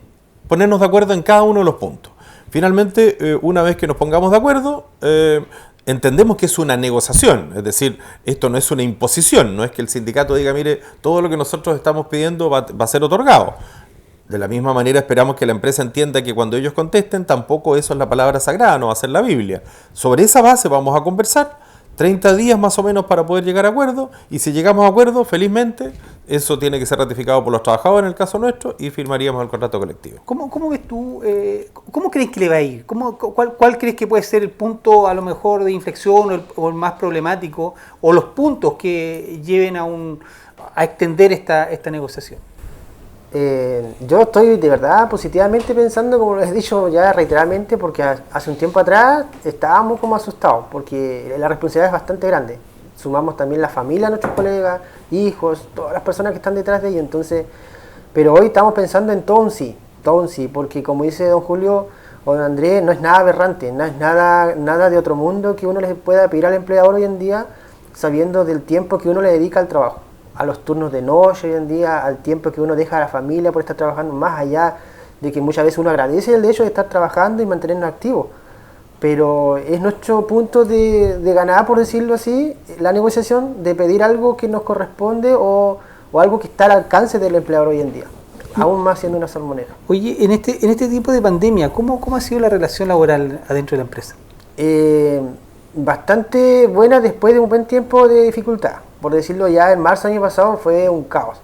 ponernos de acuerdo en cada uno de los puntos. Finalmente, una vez que nos pongamos de acuerdo, entendemos que es una negociación, es decir, esto no es una imposición, no es que el sindicato diga, mire, todo lo que nosotros estamos pidiendo va a ser otorgado. De la misma manera esperamos que la empresa entienda que cuando ellos contesten, tampoco eso es la palabra sagrada, no va a ser la Biblia. Sobre esa base vamos a conversar, 30 días más o menos para poder llegar a acuerdo, y si llegamos a acuerdo, felizmente, eso tiene que ser ratificado por los trabajadores en el caso nuestro y firmaríamos el contrato colectivo. ¿Cómo ves tú, cómo crees que le va a ir? ¿Cuál crees que puede ser el punto a lo mejor de inflexión o el más problemático, o los puntos que lleven a extender esta negociación? Yo estoy de verdad positivamente pensando, como les he dicho ya reiteradamente, porque hace un tiempo atrás estábamos como asustados, porque la responsabilidad es bastante grande. Sumamos también la familia a nuestros colegas, hijos, todas las personas que están detrás de ellos. Entonces, pero hoy estamos pensando en todo un sí, porque como dice don Julio o don Andrés, no es nada aberrante, no es nada de otro mundo que uno les pueda pedir al empleador hoy en día, sabiendo del tiempo que uno le dedica al trabajo, a los turnos de noche hoy en día, al tiempo que uno deja a la familia por estar trabajando, más allá de que muchas veces uno agradece el hecho de estar trabajando y mantenernos activos. Pero es nuestro punto de ganar, por decirlo así, la negociación, de pedir algo que nos corresponde o algo que está al alcance del empleador hoy en día, aún más siendo una salmonera. Oye, en este tipo de pandemia, ¿cómo ha sido la relación laboral adentro de la empresa? Bastante buena después de un buen tiempo de dificultad. Por decirlo, ya en marzo del año pasado fue un caos,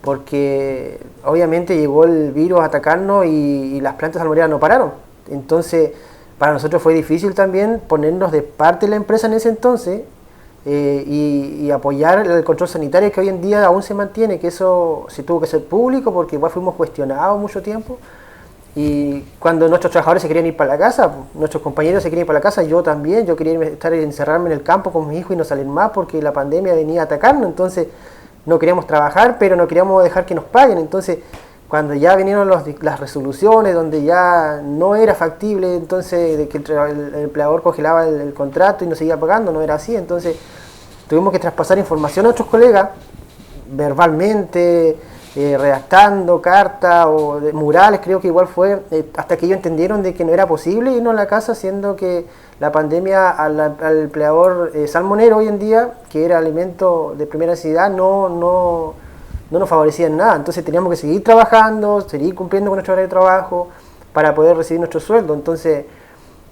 porque obviamente llegó el virus a atacarnos y las plantas salmoneras no pararon. Entonces, para nosotros fue difícil también ponernos de parte de la empresa en ese entonces y apoyar el control sanitario que hoy en día aún se mantiene, que eso se tuvo que hacer público porque igual fuimos cuestionados mucho tiempo. Y cuando nuestros trabajadores se querían ir para la casa, nuestros compañeros se querían ir para la casa, yo también, yo quería encerrarme en el campo con mis hijos y no salir más porque la pandemia venía a atacarnos. Entonces no queríamos trabajar, pero no queríamos dejar que nos paguen. Entonces cuando ya vinieron las resoluciones donde ya no era factible, entonces de que el empleador congelaba el contrato y no seguía pagando, no era así, entonces tuvimos que traspasar información a otros colegas verbalmente, redactando cartas o murales, creo que igual fue, hasta que ellos entendieron de que no era posible irnos a la casa, siendo que la pandemia al empleador salmonero hoy en día, que era alimento de primera necesidad, no nos favorecía en nada. Entonces teníamos que seguir trabajando, seguir cumpliendo con nuestro horario de trabajo para poder recibir nuestro sueldo. Entonces,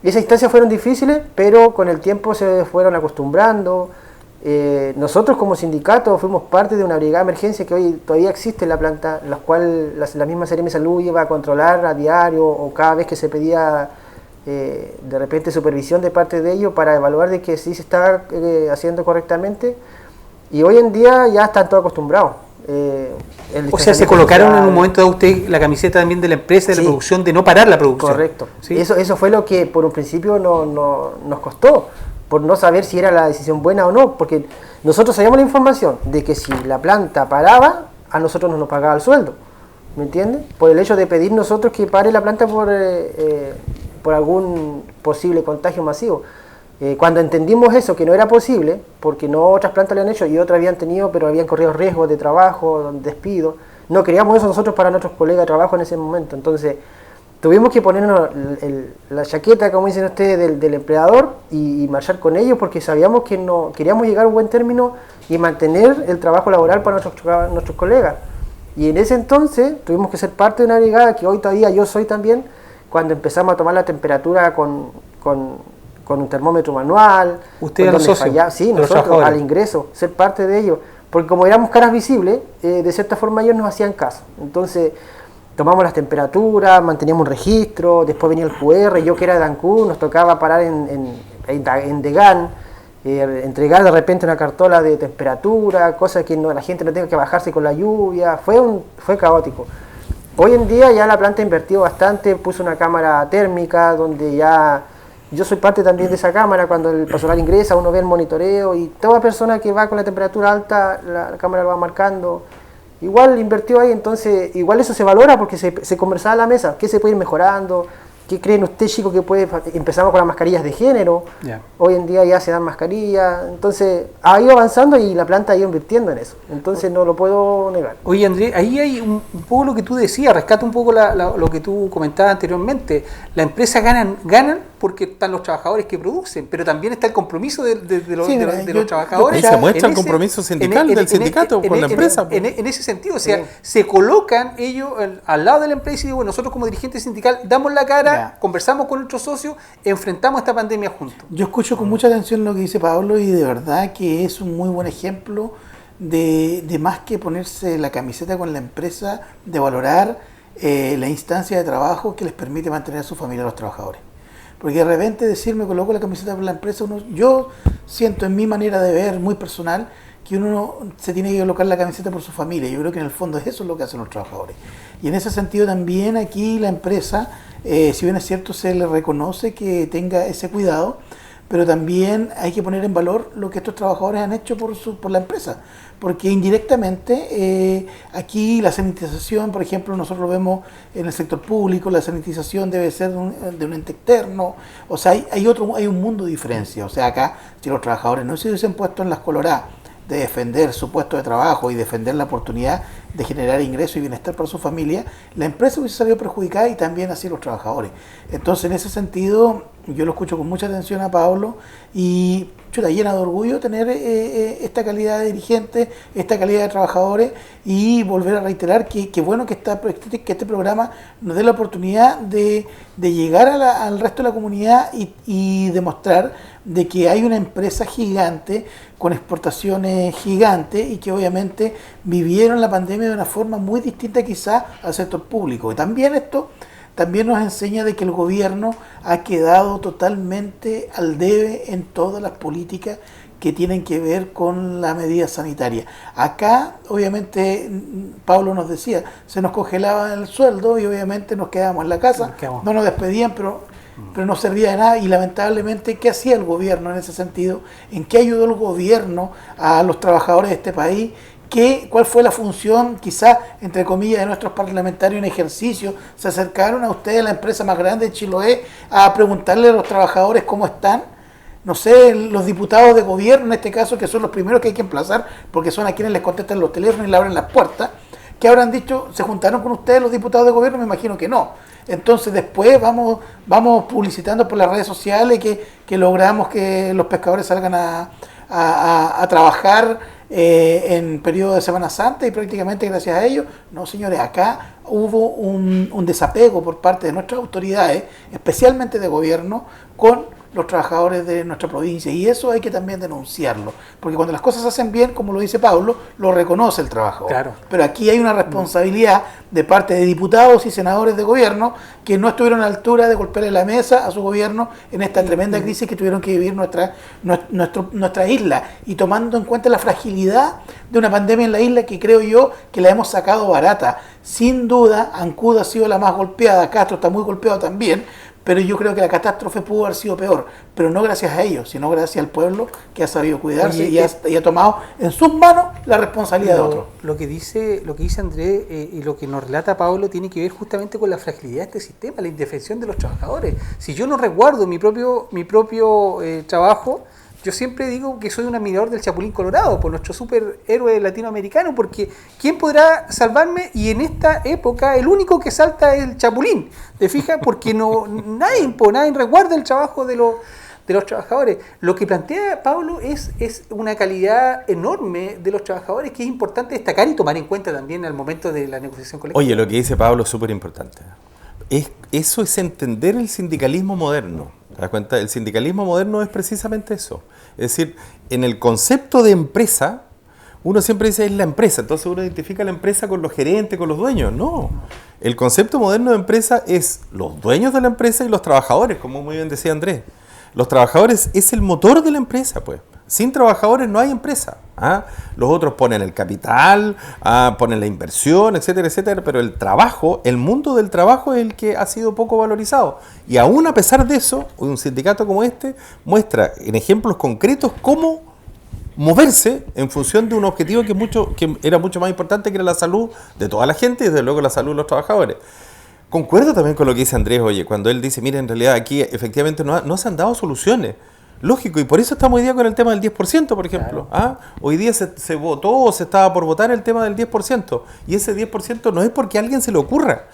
esas instancias fueron difíciles, pero con el tiempo se fueron acostumbrando. Nosotros como sindicato fuimos parte de una brigada de emergencia que hoy todavía existe en la planta, en la cual la misma Seremi de Salud iba a controlar a diario o cada vez que se pedía de repente supervisión de parte de ellos para evaluar de que sí se estaba haciendo correctamente, y hoy en día ya están todos acostumbrados. O sea, se colocaron en un momento de usted la camiseta también de la empresa, de la producción, de no parar la producción. Correcto. ¿Sí? Eso fue lo que por un principio nos costó, por no saber si era la decisión buena o no, porque nosotros sabíamos la información de que si la planta paraba, a nosotros no nos pagaba el sueldo, ¿me entiendes? Por el hecho de pedir nosotros que pare la planta por algún posible contagio masivo. Cuando entendimos eso, que no era posible, porque no otras plantas lo han hecho y otras habían tenido, pero habían corrido riesgos de trabajo, despido, no queríamos eso nosotros para nuestros colegas de trabajo en ese momento. Entonces, tuvimos que ponernos la chaqueta, como dicen ustedes, del empleador y marchar con ellos, porque sabíamos que no queríamos llegar a un buen término y mantener el trabajo laboral para nuestros colegas. Y en ese entonces tuvimos que ser parte de una brigada, que hoy todavía yo soy también, cuando empezamos a tomar la temperatura con un termómetro manual. ¿Usted era socio? Sí, nosotros al ingreso, ser parte de ellos. Porque como éramos caras visibles, de cierta forma ellos nos hacían caso. Entonces, tomamos las temperaturas, manteníamos un registro, después venía el QR, yo que era de Ancú, nos tocaba parar en Degan, entregar de repente una cartola de temperatura, cosa que la gente no tenga que bajarse con la lluvia, fue caótico. Hoy en día ya la planta invirtió bastante, puso una cámara térmica donde ya yo soy parte también de esa cámara. Cuando el personal ingresa uno ve el monitoreo y toda persona que va con la temperatura alta la cámara lo va marcando. Igual invirtió ahí, entonces igual eso se valora porque se conversaba a la mesa, qué se puede ir mejorando, qué creen ustedes chicos que puede. Empezamos con las mascarillas de género, hoy en día ya se dan mascarillas, entonces ha ido avanzando y la planta ha ido invirtiendo en eso, entonces no lo puedo negar. Oye Andrés, ahí hay un poco lo que tú decías, rescata un poco lo que tú comentabas anteriormente. Las empresas ganan porque están los trabajadores que producen, pero también está el compromiso de los trabajadores. Ahí se muestra el compromiso sindical del sindicato con la empresa. En ese sentido, o sea, se colocan ellos al lado de la empresa y digo, bueno, nosotros como dirigente sindical damos la cara, conversamos con nuestros socios, enfrentamos esta pandemia juntos. Yo escucho con mucha atención lo que dice Pablo y de verdad que es un muy buen ejemplo de más que ponerse la camiseta con la empresa, de valorar la instancia de trabajo que les permite mantener a su familia a los trabajadores. Porque de repente decir me coloco la camiseta por la empresa, yo siento en mi manera de ver muy personal que uno se tiene que colocar la camiseta por su familia. Yo creo que en el fondo eso es lo que hacen los trabajadores. Y en ese sentido también aquí la empresa, si bien es cierto se le reconoce que tenga ese cuidado, pero también hay que poner en valor lo que estos trabajadores han hecho por la empresa, porque indirectamente aquí la sanitización, por ejemplo, nosotros lo vemos en el sector público, la sanitización debe ser de un ente externo, o sea, hay un mundo de diferencia. O sea, acá si los trabajadores no se hubiesen puesto en las coloradas de defender su puesto de trabajo y defender la oportunidad de generar ingresos y bienestar para su familia, la empresa hubiese salido perjudicada y también así los trabajadores. Entonces, en ese sentido, yo lo escucho con mucha atención a Pablo y llena de orgullo tener esta calidad de dirigentes, esta calidad de trabajadores, y volver a reiterar que bueno que este programa nos dé la oportunidad de llegar al resto de la comunidad y demostrar de que hay una empresa gigante con exportaciones gigantes y que obviamente vivieron la pandemia de una forma muy distinta quizás al sector público. Y también esto también nos enseña de que el gobierno ha quedado totalmente al debe en todas las políticas que tienen que ver con la medida sanitaria. Acá, obviamente, Pablo nos decía, se nos congelaba el sueldo y obviamente nos quedábamos en la casa, no nos despedían, pero no servía de nada. Y lamentablemente, ¿qué hacía el gobierno en ese sentido? ¿En qué ayudó el gobierno a los trabajadores de este país ¿Cuál fue la función, quizás, entre comillas, de nuestros parlamentarios en ejercicio? ¿Se acercaron a ustedes, la empresa más grande de Chiloé, a preguntarle a los trabajadores cómo están? No sé, los diputados de gobierno, en este caso, que son los primeros que hay que emplazar, porque son a quienes les contestan los teléfonos y le abren las puertas, ¿qué habrán dicho? ¿Se juntaron con ustedes los diputados de gobierno? Me imagino que no. Entonces después vamos publicitando por las redes sociales que logramos que los pescadores salgan a trabajar en periodo de Semana Santa y prácticamente gracias a ellos. No, señores, acá hubo un desapego por parte de nuestras autoridades, especialmente de gobierno, con los trabajadores de nuestra provincia, y eso hay que también denunciarlo, porque cuando las cosas se hacen bien, como lo dice Pablo, lo reconoce el trabajador. Claro. Pero aquí hay una responsabilidad de parte de diputados y senadores de gobierno que no estuvieron a la altura de golpearle la mesa a su gobierno en esta tremenda crisis que tuvieron que vivir nuestra isla, y tomando en cuenta la fragilidad de una pandemia en la isla que creo yo que la hemos sacado barata. Sin duda, Ancud ha sido la más golpeada, Castro está muy golpeado también, pero yo creo que la catástrofe pudo haber sido peor, pero no gracias a ellos, sino gracias al pueblo que ha sabido cuidarse. Oye, y ha tomado en sus manos la responsabilidad de otros. Lo que dice Andrés y lo que nos relata Pablo tiene que ver justamente con la fragilidad de este sistema, la indefensión de los trabajadores. Si yo no resguardo mi propio trabajo, yo siempre digo que soy un admirador del Chapulín Colorado, por nuestro superhéroe latinoamericano, porque ¿quién podrá salvarme? Y en esta época el único que salta es el Chapulín, ¿te fijas? Porque nadie resguarda el trabajo de los trabajadores. Lo que plantea Pablo es una calidad enorme de los trabajadores que es importante destacar y tomar en cuenta también al momento de la negociación colectiva. Oye, lo que dice Pablo es súper importante. Eso es entender el sindicalismo moderno. ¿Te das cuenta? El sindicalismo moderno es precisamente eso. Es decir, en el concepto de empresa, uno siempre dice es la empresa, entonces uno identifica la empresa con los gerentes, con los dueños. No, el concepto moderno de empresa es los dueños de la empresa y los trabajadores, como muy bien decía Andrés. Los trabajadores es el motor de la empresa, pues. Sin trabajadores no hay empresa. ¿Ah? Los otros ponen el capital, ponen la inversión, etcétera, etcétera, pero el trabajo, el mundo del trabajo es el que ha sido poco valorizado. Y aún a pesar de eso, un sindicato como este muestra en ejemplos concretos cómo moverse en función de un objetivo que era mucho más importante, que era la salud de toda la gente y desde luego la salud de los trabajadores. Concuerdo también con lo que dice Andrés, oye, cuando él dice, mira, en realidad aquí efectivamente no se han dado soluciones. Lógico, y por eso estamos hoy día con el tema del 10%, por ejemplo. Claro. Hoy día se votó o se estaba por votar el tema del 10%, y ese 10% no es porque a alguien se le ocurra.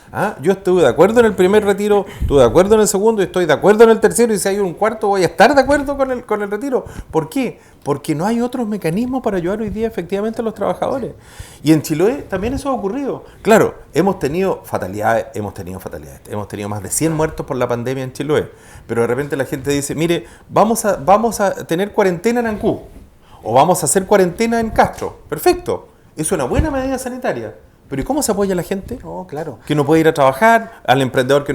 Yo estuve de acuerdo en el primer retiro, estuve de acuerdo en el segundo, y estoy de acuerdo en el tercero, y si hay un cuarto voy a estar de acuerdo con el retiro. ¿Por qué? Porque no hay otros mecanismos para ayudar hoy día efectivamente a los trabajadores. Y en Chiloé también eso ha ocurrido. Claro, hemos tenido fatalidades, hemos tenido más de 100 muertos por la pandemia en Chiloé, pero de repente la gente dice, mire, vamos a tener cuarentena en Ancud, o vamos a hacer cuarentena en Castro. Perfecto, es una buena medida sanitaria. Pero ¿y cómo se apoya a la gente? Oh, claro. Que no puede ir a trabajar, al emprendedor que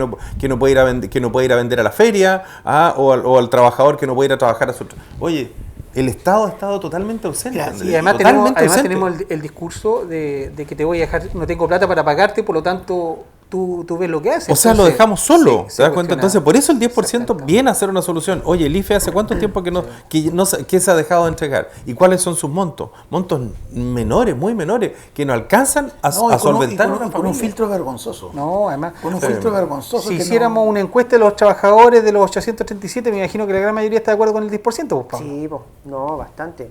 no puede ir a vender a la feria, o al trabajador que no puede ir a trabajar a su... Oye, el Estado ha estado totalmente ausente. Claro, y además tenemos el discurso de que te voy a dejar, no tengo plata para pagarte, por lo tanto tú ves lo que haces. O sea, entonces, lo dejamos solo, sí, ¿te das cuenta? Entonces, por eso el 10% viene a ser una solución. Oye, el IFE hace cuánto tiempo que se ha dejado de entregar, y cuáles son sus montos menores, muy menores, que no alcanzan a solventar con un filtro vergonzoso. No, además, con un filtro vergonzoso. Si hiciéramos una encuesta de los trabajadores de los 837, me imagino que la gran mayoría está de acuerdo con el 10%, pues, Pablo. Sí, pues, no, bastante.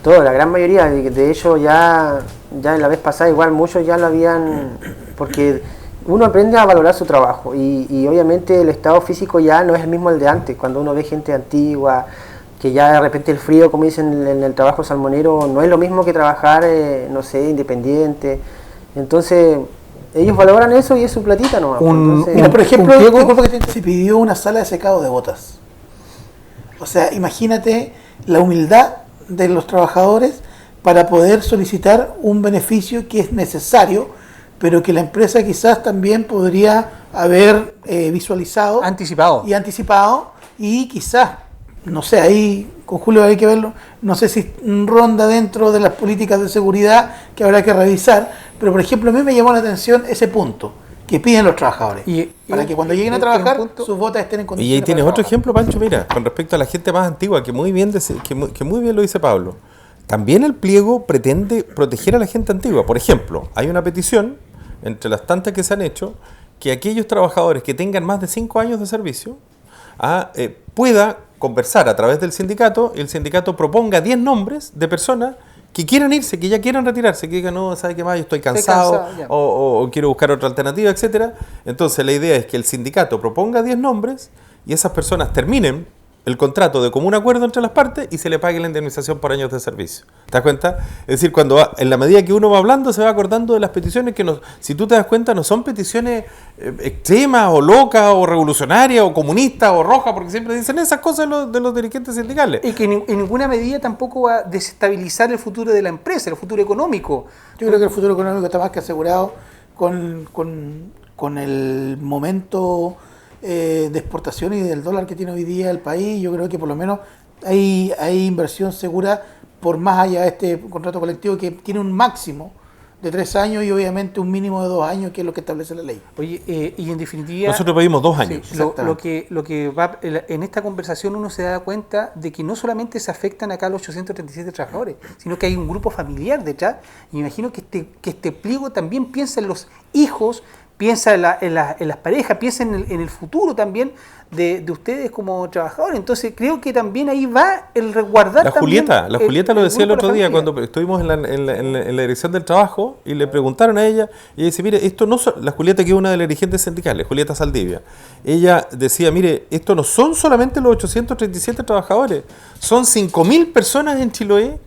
La gran mayoría, de hecho ya la vez pasada igual muchos ya lo habían, porque uno aprende a valorar su trabajo y obviamente el estado físico ya no es el mismo el de antes, cuando uno ve gente antigua, que ya de repente el frío, como dicen en el trabajo salmonero, no es lo mismo que trabajar, no sé, independiente. Entonces, ellos valoran eso y es su platita nomás. Mira, por ejemplo, se pidió una sala de secado de botas. O sea, imagínate la humildad de los trabajadores para poder solicitar un beneficio que es necesario, pero que la empresa quizás también podría haber visualizado, anticipado y quizás, no sé, ahí con Julio hay que verlo, no sé si ronda dentro de las políticas de seguridad que habrá que revisar, pero por ejemplo a mí me llamó la atención ese punto que piden los trabajadores, para que cuando lleguen a trabajar sus botas estén en condiciones. Y ahí tienes otro ejemplo, Pancho, mira, con respecto a la gente más antigua, que muy bien lo dice Pablo. también el pliego pretende proteger a la gente antigua. Por ejemplo, hay una petición, entre las tantas que se han hecho, que aquellos trabajadores que tengan más de 5 años de servicio pueda conversar a través del sindicato y el sindicato proponga 10 nombres de personas que quieran irse, que ya quieran retirarse, que digan, no, ¿sabe qué más? Yo estoy cansado, o quiero buscar otra alternativa, etcétera. Entonces la idea es que el sindicato proponga 10 nombres y esas personas terminen el contrato de común acuerdo entre las partes y se le pague la indemnización por años de servicio. ¿Te das cuenta? Es decir, en la medida que uno va hablando, se va acordando de las peticiones que, si tú te das cuenta, no son peticiones extremas o locas o revolucionarias o comunistas o rojas, porque siempre dicen esas cosas de los dirigentes sindicales. Y que en ninguna medida tampoco va a desestabilizar el futuro de la empresa, el futuro económico. Yo creo que el futuro económico está más que asegurado con el momento de exportación y del dólar que tiene hoy día el país. Yo creo que por lo menos hay inversión segura por más allá de este contrato colectivo que tiene un máximo de 3 años y obviamente un mínimo de 2 años, que es lo que establece la ley. Oye, y en definitiva... Nosotros pedimos 2 años. Sí, lo que va en esta conversación uno se da cuenta de que no solamente se afectan acá los 837 trabajadores, sino que hay un grupo familiar detrás. Y me imagino que este pliego también piensa en los hijos, piensa en las parejas, piensa en el futuro también de ustedes como trabajadores. Entonces creo que también ahí va el resguardar la Julieta lo decía el otro día cuando estuvimos en la dirección del trabajo y le preguntaron a ella, y ella dice, mire, esto no la Julieta, que es una de las dirigentes sindicales, Julieta Saldivia, ella decía, mire, esto no son solamente los 837 trabajadores, son 5.000 personas en Chiloé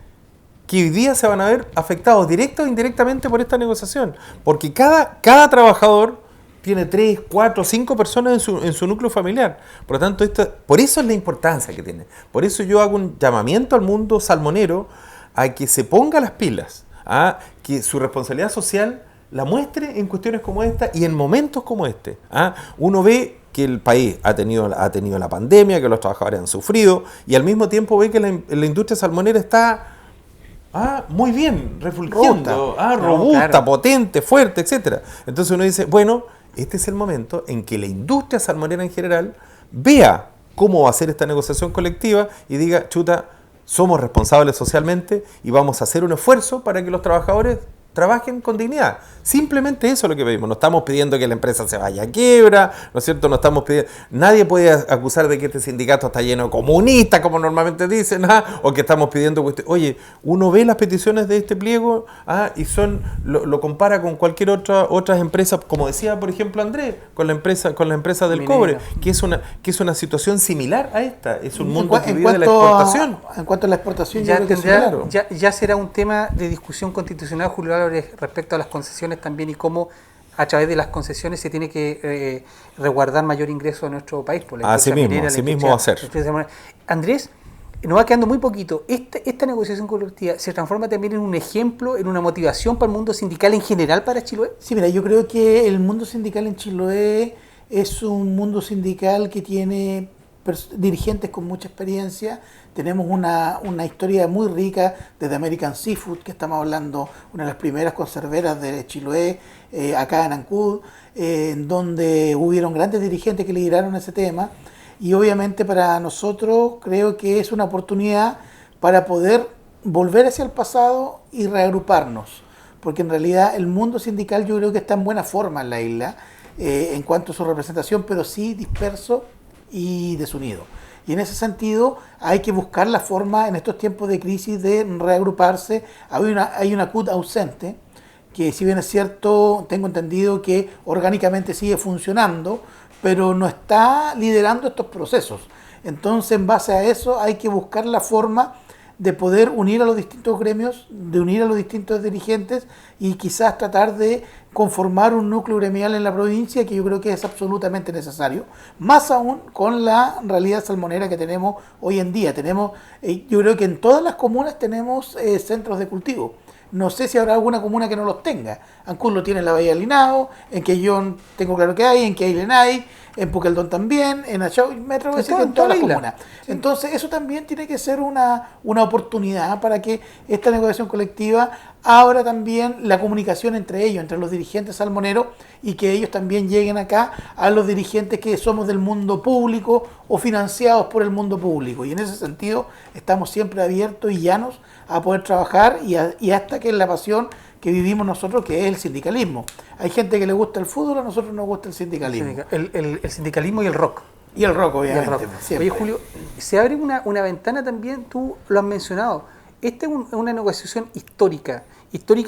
que hoy día se van a ver afectados directa o indirectamente por esta negociación, porque cada trabajador tiene 3, 4, 5 personas en su núcleo familiar. Por lo tanto, por eso es la importancia que tiene. Por eso yo hago un llamamiento al mundo salmonero a que se ponga las pilas, a que su responsabilidad social la muestre en cuestiones como esta y en momentos como este. Uno ve que el país ha tenido la pandemia, que los trabajadores han sufrido, y al mismo tiempo ve que la industria salmonera está muy bien, refulgiendo, robusta, claro, potente, fuerte, etcétera. Entonces uno dice, bueno, este es el momento en que la industria salmonera en general vea cómo va a ser esta negociación colectiva y diga, chuta, somos responsables socialmente y vamos a hacer un esfuerzo para que los trabajadores trabajen con dignidad. Simplemente eso es lo que pedimos. No estamos pidiendo que la empresa se vaya a quiebra, ¿no es cierto? No estamos pidiendo... Nadie puede acusar de que este sindicato está lleno de comunistas, como normalmente dicen, o que estamos pidiendo... Oye, uno ve las peticiones de este pliego y lo compara con cualquier otras empresas, como decía, por ejemplo, Andrés, con la empresa del cobre, que es una situación similar a esta. Es un mundo que vive de la exportación. En cuanto a la exportación, yo creo que claro. Ya será un tema de discusión constitucional, Julio Álvarez, respecto a las concesiones también y cómo a través de las concesiones se tiene que resguardar mayor ingreso a nuestro país. Por la así mismo va a ser. Andrés, nos va quedando muy poquito. Esta negociación colectiva se transforma también en un ejemplo, en una motivación para el mundo sindical en general para Chiloé. Sí, mira, yo creo que el mundo sindical en Chiloé es un mundo sindical que tiene dirigentes con mucha experiencia. Tenemos una historia muy rica desde American Seafood, que estamos hablando, una de las primeras conserveras de Chiloé, acá en Ancud, en donde hubieron grandes dirigentes que lideraron ese tema. Y obviamente para nosotros creo que es una oportunidad para poder volver hacia el pasado y reagruparnos. Porque en realidad el mundo sindical yo creo que está en buena forma en la isla, en cuanto a su representación, pero sí disperso y desunido. Y en ese sentido hay que buscar la forma en estos tiempos de crisis de reagruparse. Hay una CUT ausente, que si bien es cierto, tengo entendido que orgánicamente sigue funcionando, pero no está liderando estos procesos. Entonces, en base a eso, hay que buscar la forma de poder unir a los distintos gremios, de unir a los distintos dirigentes y quizás tratar de conformar un núcleo gremial en la provincia, que yo creo que es absolutamente necesario, más aún con la realidad salmonera que tenemos hoy en día. Yo creo que en todas las comunas tenemos centros de cultivo. No sé si habrá alguna comuna que no los tenga. Ancud lo tiene en la Bahía del Linao, en Quellón tengo claro que hay, en Queilen hay, en Puqueldón también, en Achau, me atrevo a decir que en todas las comunas. Sí. Entonces eso también tiene que ser una oportunidad para que esta negociación colectiva abra también la comunicación entre ellos, entre los dirigentes salmoneros, y que ellos también lleguen acá a los dirigentes que somos del mundo público o financiados por el mundo público. Y en ese sentido estamos siempre abiertos y llanos a poder trabajar y hasta que es la pasión que vivimos nosotros, que es el sindicalismo. Hay gente que le gusta el fútbol, a nosotros nos gusta el sindicalismo. El sindicalismo y el rock. Y el rock, obviamente. Y el rock. Oye, Julio, se abre una ventana también, tú lo has mencionado. Esta es una negociación histórica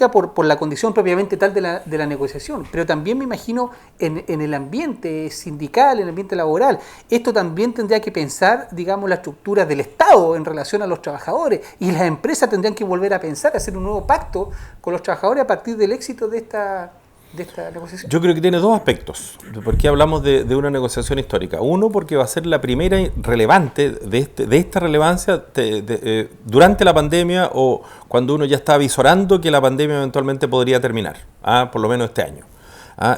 por la condición propiamente tal de la negociación, pero también me imagino en el ambiente sindical, en el ambiente laboral. Esto también tendría que pensar, digamos, las estructuras del Estado en relación a los trabajadores, y las empresas tendrían que volver a pensar, hacer un nuevo pacto con los trabajadores a partir del éxito de esta negociación. Yo creo que tiene dos aspectos. ¿Por qué hablamos de una negociación histórica? Uno, porque va a ser la primera relevante de esta relevancia durante la pandemia, o cuando uno ya está avisorando que la pandemia eventualmente podría terminar, por lo menos este año.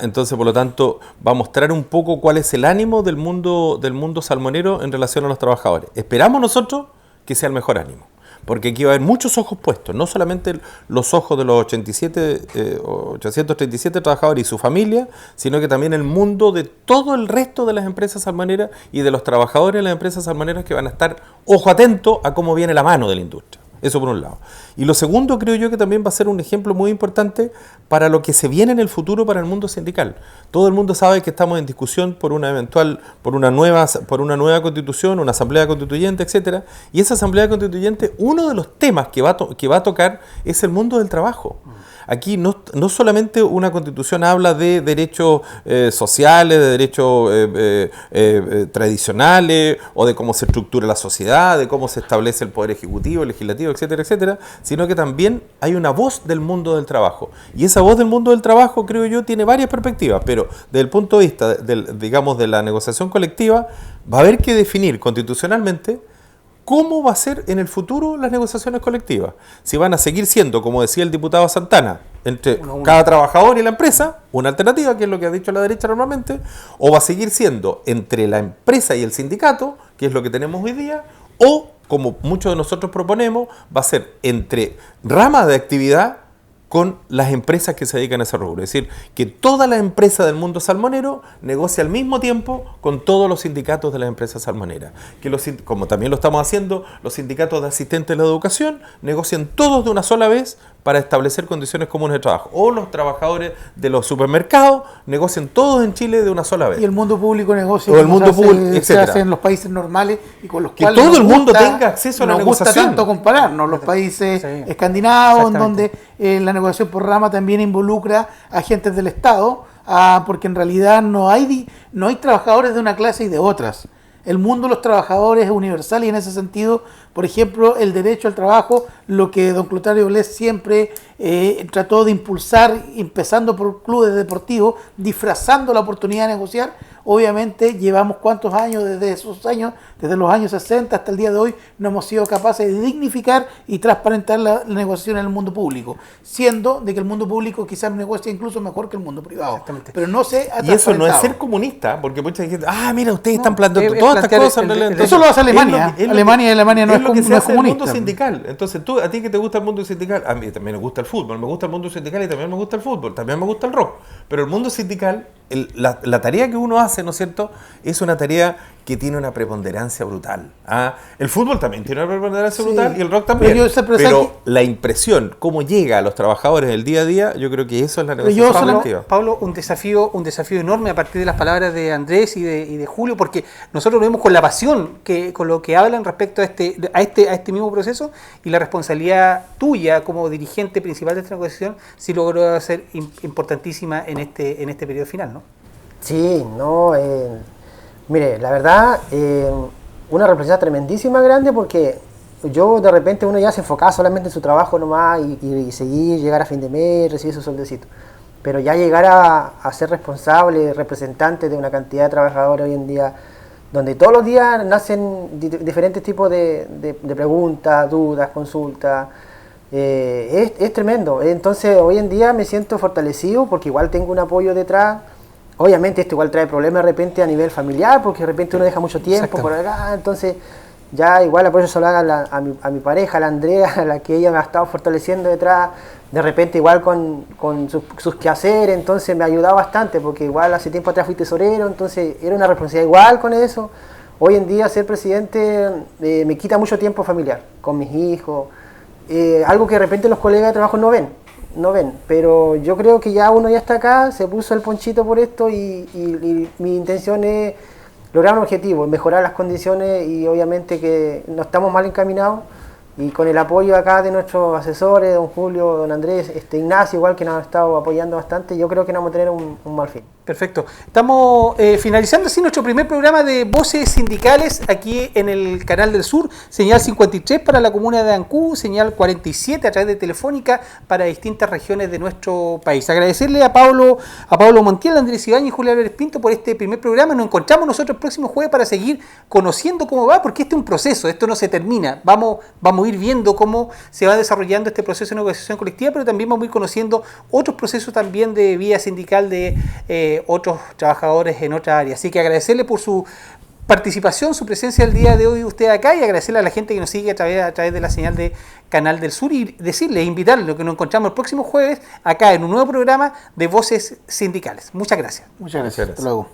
Entonces, por lo tanto, va a mostrar un poco cuál es el ánimo del mundo salmonero en relación a los trabajadores. Esperamos nosotros que sea el mejor ánimo, porque aquí va a haber muchos ojos puestos, no solamente los ojos de los 837 trabajadores y su familia, sino que también el mundo de todo el resto de las empresas salmoneras y de los trabajadores de las empresas salmoneras, que van a estar ojo atento a cómo viene la mano de la industria. Eso por un lado. Y lo segundo, creo yo que también va a ser un ejemplo muy importante para lo que se viene en el futuro para el mundo sindical. Todo el mundo sabe que estamos en discusión por una nueva constitución, una asamblea constituyente, etcétera. Y esa asamblea constituyente, uno de los temas que va a tocar es el mundo del trabajo. Aquí no solamente una constitución habla de derechos sociales, de derechos tradicionales, o de cómo se estructura la sociedad, de cómo se establece el poder ejecutivo, legislativo, etcétera, etcétera, sino que también hay una voz del mundo del trabajo. Y esa voz del mundo del trabajo, creo yo, tiene varias perspectivas, pero desde el punto de vista, de la negociación colectiva, va a haber que definir constitucionalmente cómo va a ser en el futuro las negociaciones colectivas. Si van a seguir siendo, como decía el diputado Santana, entre cada trabajador y la empresa, una alternativa, que es lo que ha dicho la derecha normalmente, o va a seguir siendo entre la empresa y el sindicato, que es lo que tenemos hoy día, o, como muchos de nosotros proponemos, va a ser entre ramas de actividad con las empresas que se dedican a ese rubro. Es decir, que toda la empresa del mundo salmonero negocia al mismo tiempo con todos los sindicatos de las empresas salmoneras. Que como también lo estamos haciendo, los sindicatos de asistentes de la educación negocian todos de una sola vez para establecer condiciones comunes de trabajo. O los trabajadores de los supermercados negocian todos en Chile de una sola vez. Y el mundo público negocia, o el mundo público, se hace en los países normales y con los que cuales todo el mundo tenga acceso a la negociación. Nos gusta tanto compararnos, los países escandinavos, en donde la negociación por rama también involucra agentes del Estado, porque en realidad no hay trabajadores de una clase y de otras. El mundo de los trabajadores es universal, y en ese sentido, por ejemplo, el derecho al trabajo, lo que don Clotario Blest siempre trató de impulsar, empezando por clubes deportivos, disfrazando la oportunidad de negociar. Obviamente llevamos cuántos años, desde los años 60 hasta el día de hoy, no hemos sido capaces de dignificar y transparentar la negociación en el mundo público, siendo de que el mundo público quizás negocia incluso mejor que el mundo privado. Pero no se ha Y eso no es ser comunista, porque mucha gente, mira, ustedes están planteando todas estas cosas. Eso lo hace Alemania. Alemania no es lo que se hace en el comunista. mundo sindical. Entonces, a ti que te gusta el mundo sindical, a mí también me gusta el fútbol, me gusta el mundo sindical y también me gusta el fútbol, también me gusta el rock. Pero el mundo sindical, la tarea que uno hace, ¿no es cierto?, es una tarea que tiene una preponderancia brutal. El fútbol también tiene una preponderancia brutal, y el rock también. Pero la impresión, cómo llega a los trabajadores el día a día, yo creo que eso es la negociación colectiva. Pablo, un desafío enorme a partir de las palabras de Andrés y de Julio, porque nosotros lo vemos con la pasión con lo que hablan respecto a este mismo proceso, y la responsabilidad tuya como dirigente principal de esta negociación sí logró ser importantísima en este periodo final, ¿no? Sí, mire, la verdad, una responsabilidad tremendísima, grande, porque yo de repente uno ya se enfocaba solamente en su trabajo nomás y seguir, llegar a fin de mes, recibir su sueldecito. Pero ya llegar a ser responsable, representante de una cantidad de trabajadores hoy en día, donde todos los días nacen diferentes tipos de preguntas, dudas, consultas, es tremendo. Entonces hoy en día me siento fortalecido porque igual tengo un apoyo detrás. Obviamente esto igual trae problemas de repente a nivel familiar, porque de repente uno deja mucho tiempo por acá, entonces Ya igual apoyo solar a mi pareja, a la Andrea, a la que ella me ha estado fortaleciendo detrás, de repente igual con sus quehaceres, entonces me ha ayudado bastante, porque igual hace tiempo atrás fui tesorero, entonces era una responsabilidad igual con eso. Hoy en día ser presidente me quita mucho tiempo familiar, con mis hijos, algo que de repente los colegas de trabajo no ven, pero yo creo que ya uno ya está acá, se puso el ponchito por esto y mi intención es lograr un objetivo, mejorar las condiciones y obviamente que no estamos mal encaminados y con el apoyo acá de nuestros asesores, don Julio, don Andrés, Ignacio igual que nos ha estado apoyando bastante, yo creo que no vamos a tener un mal fin. Perfecto. Estamos finalizando así nuestro primer programa de Voces Sindicales aquí en el Canal del Sur, señal 53 para la comuna de Ancú, señal 47 a través de Telefónica para distintas regiones de nuestro país. Agradecerle a Pablo Montiel, Andrés Ibáñez y Julio Álvarez Pinto por este primer programa. Nos encontramos nosotros el próximo jueves para seguir conociendo cómo va, porque este es un proceso, esto no se termina. Vamos a ir viendo cómo se va desarrollando este proceso de negociación colectiva, pero también vamos a ir conociendo otros procesos también de vía sindical de otros trabajadores en otra área. Así que agradecerle por su participación, su presencia el día de hoy usted acá y agradecerle a la gente que nos sigue a través de la señal de Canal del Sur y decirle, invitarle que nos encontramos el próximo jueves acá en un nuevo programa de Voces Sindicales. Muchas gracias. Muchas gracias. Hasta luego.